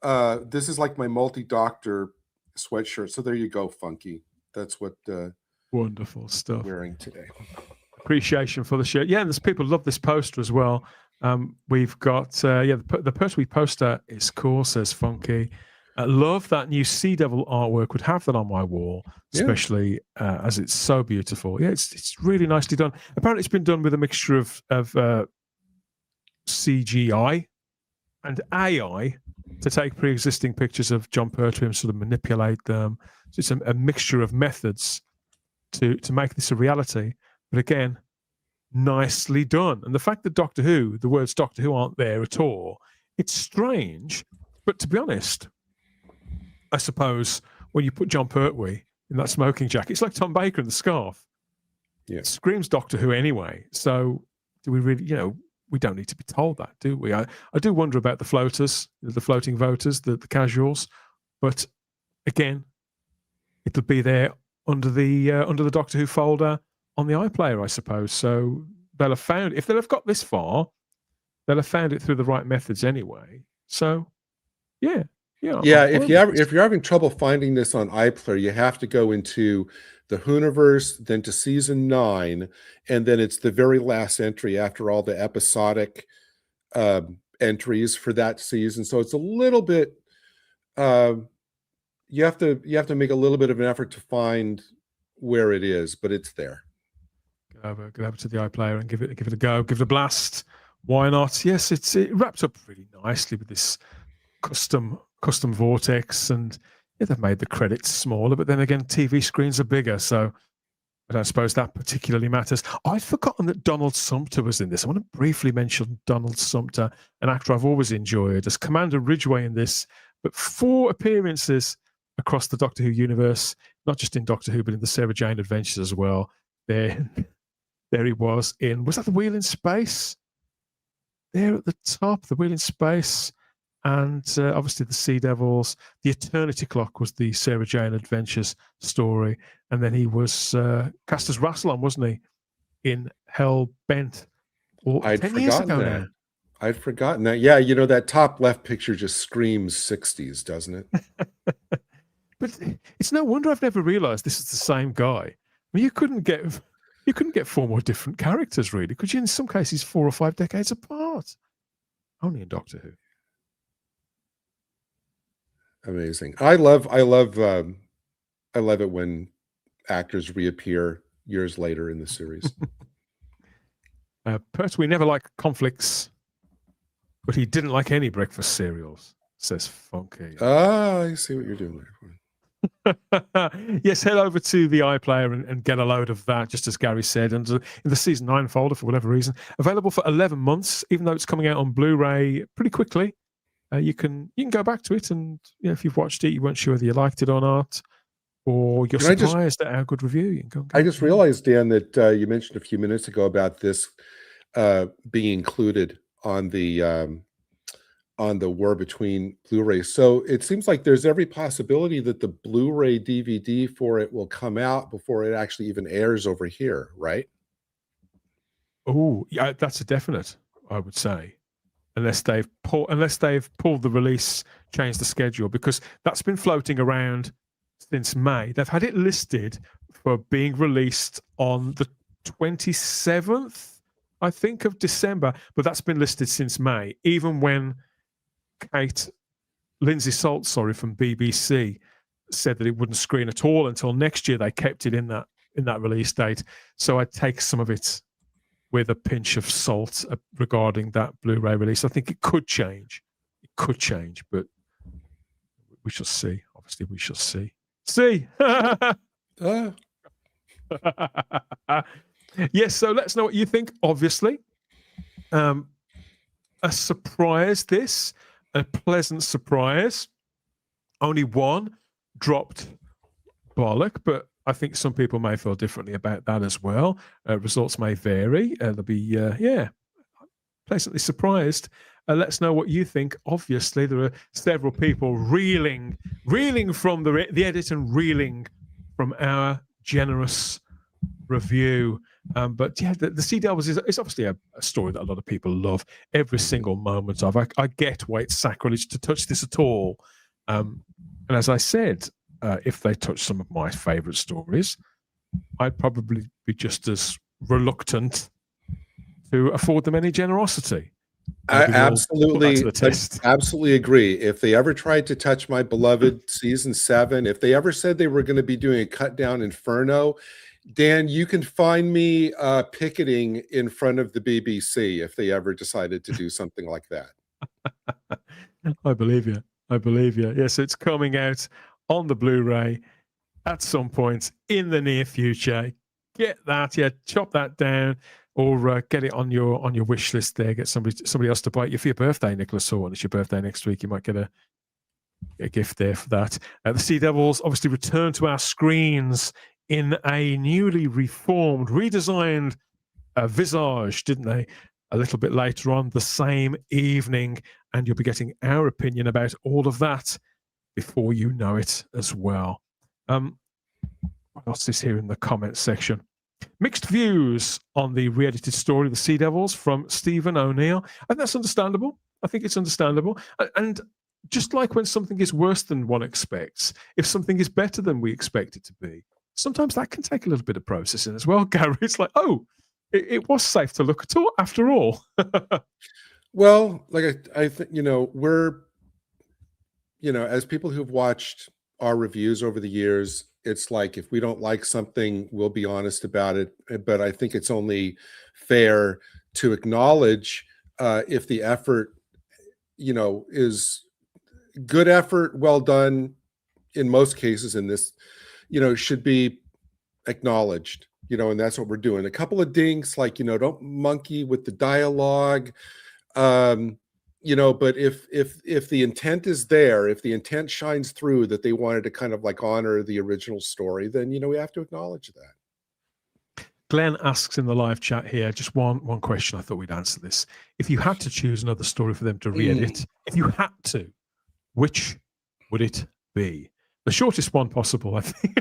S2: This is like my multi-doctor sweatshirt. So there you go, Funky. That's what
S1: wonderful stuff
S2: I'm wearing today.
S1: Appreciation for the shirt. Yeah, and there's people love this poster as well. We've got the Pertwee poster is cool, says Funky. Love that new Sea Devil artwork. Would have that on my wall, especially as it's so beautiful. Yeah, it's really nicely done. Apparently, it's been done with a mixture of CGI and AI to take pre-existing pictures of John Pertwee and sort of manipulate them. So it's a mixture of methods to make this a reality. But again, nicely done. And the fact that Doctor Who, the words Doctor Who aren't there at all, it's strange. But to be honest, I suppose when you put John Pertwee in that smoking jacket, it's like Tom Baker in the scarf.
S2: Yeah.
S1: It screams Doctor Who anyway. So do we really, we don't need to be told that, do we? I do wonder about the floaters, the floating voters, the casuals. But again, it'll be there under the Doctor Who folder on the iPlayer, I suppose. So they'll have found, if they'll have got this far, they'll have found it through the right methods anyway. So yeah.
S2: If you're having trouble finding this on iPlayer, you have to go into the Whoniverse, then to season 9, and then it's the very last entry after all the episodic entries for that season. So it's a little bit you have to make a little bit of an effort to find where it is, but it's there.
S1: Go over to the iPlayer and give it a go, give it a blast. Why not? Yes, it wraps up really nicely with this custom vortex, and yeah, they've made the credits smaller, but then again, TV screens are bigger, so I don't suppose that particularly matters. I'd forgotten that Donald Sumter was in this. I want to briefly mention Donald Sumter, an actor I've always enjoyed, as Commander Ridgway in this, but 4 appearances across the Doctor Who universe, not just in Doctor Who, but in the Sarah Jane Adventures as well. There he was that the Wheel in Space? There at the top, the Wheel in Space, and obviously the Sea Devils. The Eternity Clock was the Sarah Jane Adventures story, and then he was cast as Rassilon, wasn't he, in Hell Bent?
S2: I'd
S1: 10 years
S2: forgotten
S1: ago
S2: that.
S1: now.
S2: I'd forgotten that. Yeah, that top left picture just screams 60s, doesn't it?
S1: But it's no wonder I've never realised this is the same guy. I mean, you couldn't get 4 more different characters, really, could you? In some cases, 4 or 5 decades apart. Only in Doctor Who.
S2: Amazing. I love it when actors reappear years later in the series.
S1: Pertwee never liked conflicts, but he didn't like any breakfast cereals, says Funky.
S2: I see what you're doing there.
S1: Yes, head over to the iPlayer and get a load of that, just as Gary said. And in the season 9 folder, for whatever reason, available for 11 months, even though it's coming out on Blu-ray pretty quickly. You can go back to it, and if you've watched it, you weren't sure whether you liked it or not, or you're surprised at our good review. You can go.
S2: I just realized, Dan, that you mentioned a few minutes ago about this being included on the War Between Blu-ray. So it seems like there's every possibility that the Blu-ray DVD for it will come out before it actually even airs over here, right?
S1: Oh, yeah, that's a definite, I would say. Unless they've pulled the release, changed the schedule, because that's been floating around since May. They've had it listed for being released on the 27th, I think, of December, but that's been listed since May. Even when Lindsay Salt, from BBC, said that it wouldn't screen at all until next year, they kept it in that release date. So I'd take some of it with a pinch of salt regarding that Blu-ray release. I think it could change. But we shall see. Obviously, we shall see. Yes, so let us know what you think, obviously. A surprise, a pleasant surprise. Only one dropped bollock, but I think some people may feel differently about that as well. Results may vary. They'll be, pleasantly surprised. Let us know what you think. Obviously, there are several people reeling from the edit and reeling from our generous review. But yeah, the Sea Devils is obviously a story that a lot of people love. Every single moment of. I get why it's sacrilege to touch this at all. And as I said, if they touch some of my favourite stories, I'd probably be just as reluctant to afford them any generosity.
S2: I absolutely agree. If they ever tried to touch my beloved season 7, if they ever said they were going to be doing a cut down Inferno, Dan, you can find me picketing in front of the BBC if they ever decided to do something like that.
S1: I believe you. Yes, it's coming out on the Blu-ray at some point in the near future. Get that, chop that down, or get it on your wish list there. Get somebody else to buy it for your birthday, Nicholas Horton. It's your birthday next week. You might get a gift there for that. The Sea Devils obviously return to our screens in a newly reformed, redesigned visage, didn't they? A little bit later on the same evening, and you'll be getting our opinion about all of that before you know it as well. What else is here in the comments section? Mixed views on the re-edited story of the Sea Devils from Stephen O'Neill. And that's understandable. I think it's understandable. And just like when something is worse than one expects, if something is better than we expect it to be, sometimes that can take a little bit of processing as well, Gary. It's like, oh, it was safe to look at all after all.
S2: Well, like I think, we're, as people who've watched our reviews over the years, it's like, if we don't like something, we'll be honest about it. But I think it's only fair to acknowledge if the effort, is good effort, well done, in most cases in this, should be acknowledged, and that's what we're doing. A couple of dinks, like, don't monkey with the dialogue, but if the intent is there, if the intent shines through that they wanted to kind of like honor the original story, then, we have to acknowledge that.
S1: Glenn asks in the live chat here, just one question. I thought we'd answer this. If you had to choose another story for them to re-edit, if you had to, which would it be? The shortest one possible, I think.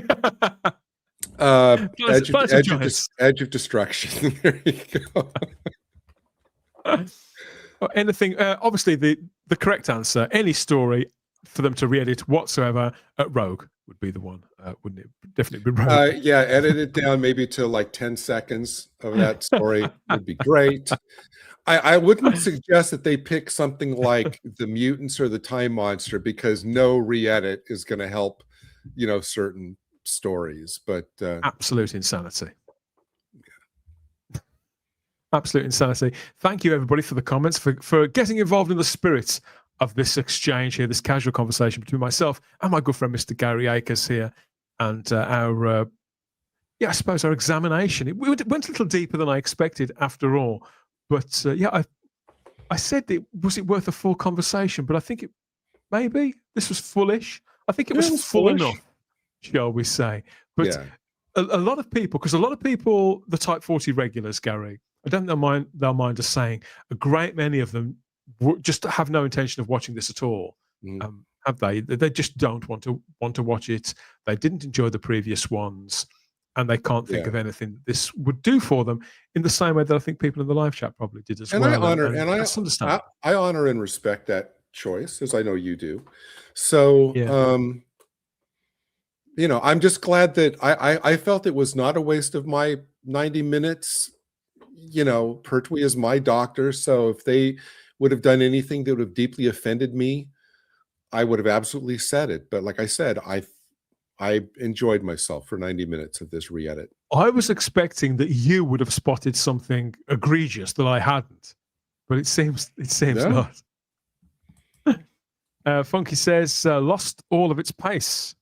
S2: Edge of Destruction. There you go.
S1: Anything, obviously the correct answer, any story for them to re-edit whatsoever, Rogue would be the one, wouldn't it? Definitely be Rogue.
S2: Yeah, edit it down maybe to like 10 seconds of that story would be great. I wouldn't suggest that they pick something like the Mutants or the Time Monster, because no re-edit is going to help, certain stories. But
S1: absolute insanity. Absolute insanity. Thank you, everybody, for the comments, for getting involved in the spirit of this exchange here, this casual conversation between myself and my good friend, Mr. Gary Akers here, and our examination. It went a little deeper than I expected after all. But I said, was it worth a full conversation? But I think maybe this was fullish. I think it was full enough, shall we say. But
S2: yeah.
S1: a lot of people, the Type 40 regulars, Gary, I don't know they'll mind us saying, a great many of them just have no intention of watching this at all. Have they? They just don't want to watch it. They didn't enjoy the previous ones, and they can't think of anything this would do for them, in the same way that I think people in the live chat probably did as well.
S2: I honor and respect that choice, as I know you do. So, I'm just glad that I felt it was not a waste of my 90 minutes. Pertwee is my doctor, so if they would have done anything that would have deeply offended me, I would have absolutely said it. But like I said, I enjoyed myself for 90 minutes of this re-edit.
S1: I was expecting that you would have spotted something egregious that I hadn't, but it seems not. Funky says, lost all of its pace.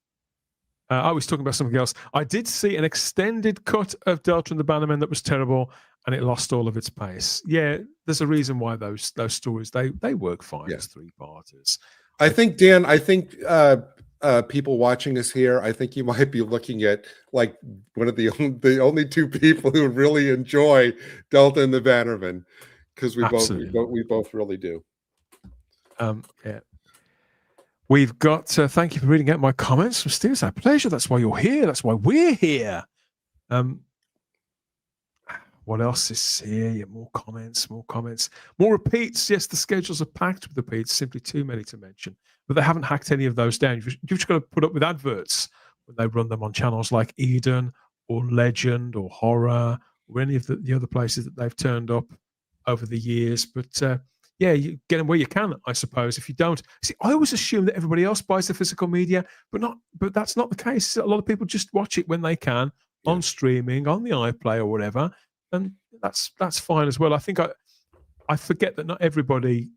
S1: I was talking about something else. I did see an extended cut of Delta and the Bannermen that was terrible, and it lost all of its pace. Yeah, there's a reason why those stories, they work fine as three-parters.
S2: I think, Dan, people watching us here, I think you might be looking at like one of the only two people who really enjoy Delta and the Bannermen, because we both really do.
S1: Yeah. We've got, thank you for reading out my comments from Steve. It's our pleasure. That's why you're here. That's why we're here. What else is here? Yeah, more comments. More repeats. Yes, the schedules are packed with repeats, simply too many to mention. But they haven't hacked any of those down. You've just got to put up with adverts when they run them on channels like Eden or Legend or Horror or any of the other places that they've turned up over the years. But you get them where you can, I suppose. If you don't, see, I always assume that everybody else buys the physical media, but that's not the case. A lot of people just watch it when they can on streaming, on the iPlayer or whatever, and that's fine as well. I think I forget that not everybody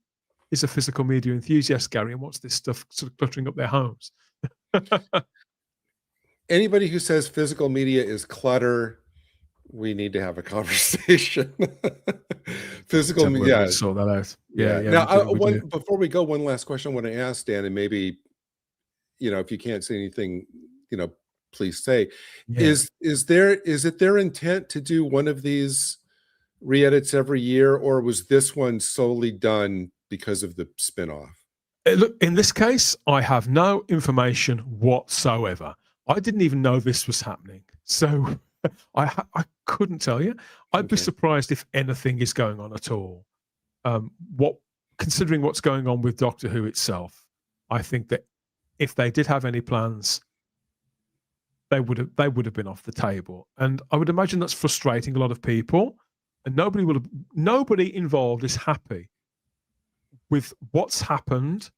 S1: is a physical media enthusiast, Gary, and wants this stuff sort of cluttering up their homes.
S2: Anybody who says physical media is clutter, we need to have a conversation. Physical media,
S1: sort that out. Yeah.
S2: Now, before we go, one last question I want to ask, Dan, and maybe, if you can't say anything, please say. Yeah. Is it their intent to do one of these re-edits every year, or was this one solely done because of the spinoff?
S1: Look, in this case, I have no information whatsoever. I didn't even know this was happening, so I couldn't tell you. I'd be surprised if anything is going on at all. Considering what's going on with Doctor Who itself, I think that if they did have any plans, they would have been off the table, and I would imagine that's frustrating a lot of people. And nobody involved is happy with what's happened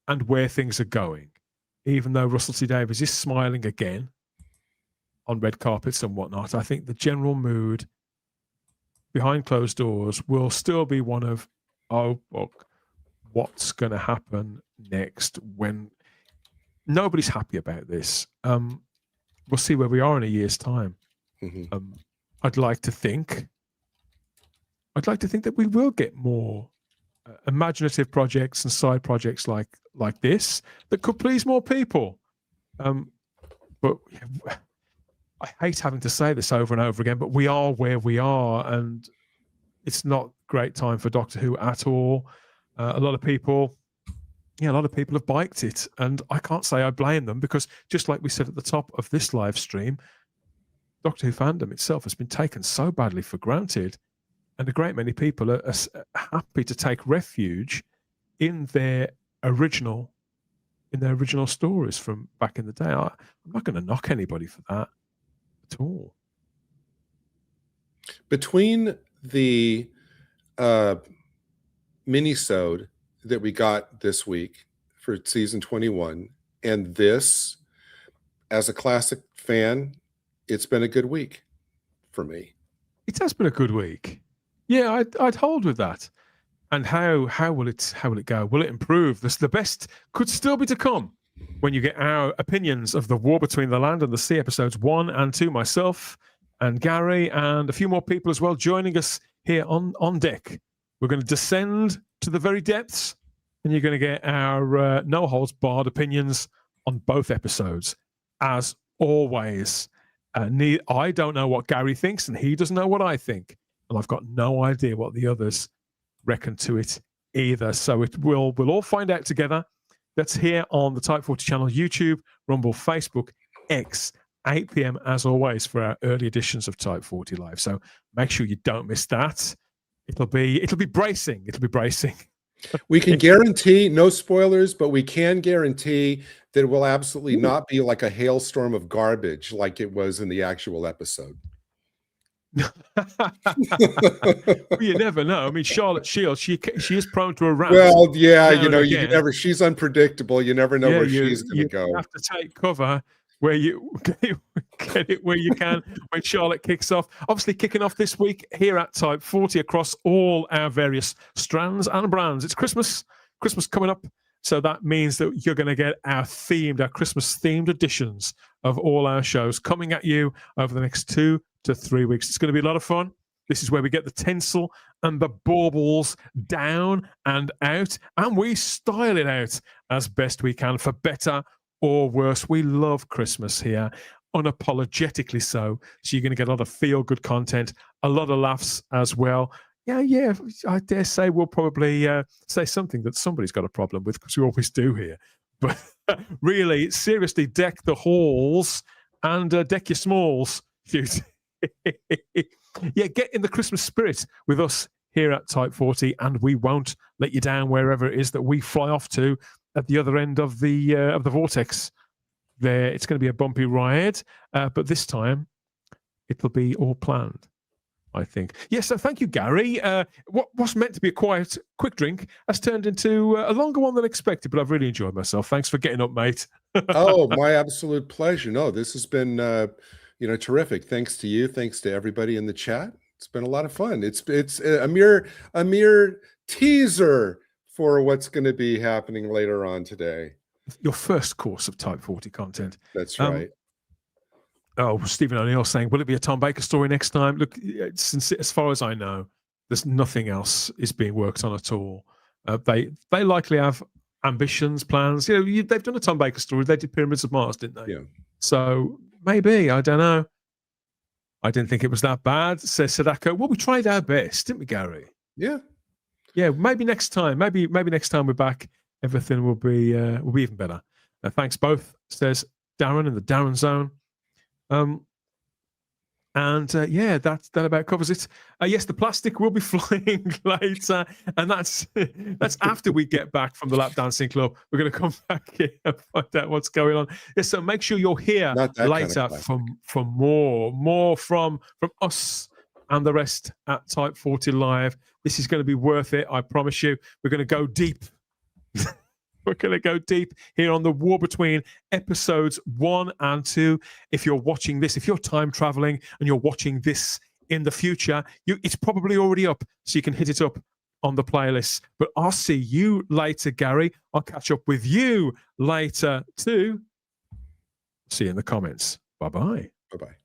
S1: and where things are going. Even though Russell T Davies is smiling again on red carpets and whatnot, I think the general mood behind closed doors will still be one of, oh, look, what's going to happen next? When nobody's happy about this. We'll see where we are in a year's time.
S2: Mm-hmm.
S1: I'd like to think that we will get more imaginative projects and side projects like this that could please more people. But I hate having to say this over and over again, but we are where we are, and it's not great time for Doctor Who at all. A lot of people have biked it, and I can't say I blame them, because just like we said at the top of this live stream, Doctor Who fandom itself has been taken so badly for granted, and a great many people are happy to take refuge in their original stories from back in the day. I'm not going to knock anybody for that at all.
S2: Between the mini-sode that we got this week for season 21 and this, as a classic fan, it's been a good week for me.
S1: It has been a good week. Yeah, I'd hold with that. And how will it go? Will it improve? The best could still be to come when you get our opinions of the War Between the Land and the Sea episodes 1 and 2. Myself and Gary and a few more people as well joining us here on deck. We're going to descend to the very depths, and you're going to get our no holds barred opinions on both episodes, as always. I don't know what Gary thinks, and he doesn't know what I think, and I've got no idea what the others reckon to it either. So we'll all find out together. That's here on the Type 40 channel, YouTube, Rumble, Facebook, X, 8 p.m. as always for our early editions of Type 40 Live. So make sure you don't miss that. It'll be bracing. It'll be bracing.
S2: We can guarantee no spoilers, but we can guarantee that it will absolutely not be like a hailstorm of garbage like it was in the actual episode.
S1: Well, you never know. I mean, Charlotte Shields, she is prone to a rant.
S2: Well, yeah, you never. She's unpredictable. You never know where she's going to go.
S1: You have to take cover where you get it where you can when Charlotte kicks off. Obviously, kicking off this week here at Type 40 across all our various strands and brands. It's Christmas coming up. So that means that you're going to get our Christmas-themed editions of all our shows coming at you over the next 2 to 3 weeks. It's going to be a lot of fun. This is where we get the tinsel and the baubles down and out, and we style it out as best we can, for better or worse. We love Christmas here, unapologetically so. So you're going to get a lot of feel-good content, a lot of laughs as well. Yeah, I dare say we'll probably say something that somebody's got a problem with, because we always do here. But really, seriously, deck the halls and deck your smalls. Yeah, get in the Christmas spirit with us here at Type 40, and we won't let you down wherever it is that we fly off to at the other end of the vortex. There, it's going to be a bumpy ride, but this time it'll be all planned, I think. Yes, so thank you, Gary. What was meant to be a quick drink has turned into a longer one than expected, but I've really enjoyed myself. Thanks for getting up, mate.
S2: Oh, my absolute pleasure. No, this has been terrific. Thanks to you. Thanks to everybody in the chat. It's been a lot of fun. It's a mere teaser for what's going to be happening later on today.
S1: Your first course of Type 40 content.
S2: That's right.
S1: Stephen O'Neill saying, will it be a Tom Baker story next time? Look, as far as I know, there's nothing else is being worked on at all. They likely have ambitions, plans. They've done a Tom Baker story. They did Pyramids of Mars, didn't they?
S2: Yeah.
S1: So maybe, I don't know. I didn't think it was that bad, says Sadako. Well, we tried our best, didn't we, Gary?
S2: Yeah.
S1: Yeah, maybe next time. Maybe next time we're back, everything will be even better. Thanks both, says Darren in the Darren Zone. That about covers it. Yes, the plastic will be flying later, and that's after we get back from the Lap Dancing Club. We're going to come back here and find out what's going on. Yes, so make sure you're here later for more from us and the rest at Type 40 Live. This is going to be worth it, I promise you. We're going to go deep. We're going to go deep here on the War Between episodes 1 and 2. If you're watching this, if you're time traveling and you're watching this in the future, it's probably already up, so you can hit it up on the playlist. But I'll see you later, Gary. I'll catch up with you later too. See you in the comments. Bye-bye.
S2: Bye-bye.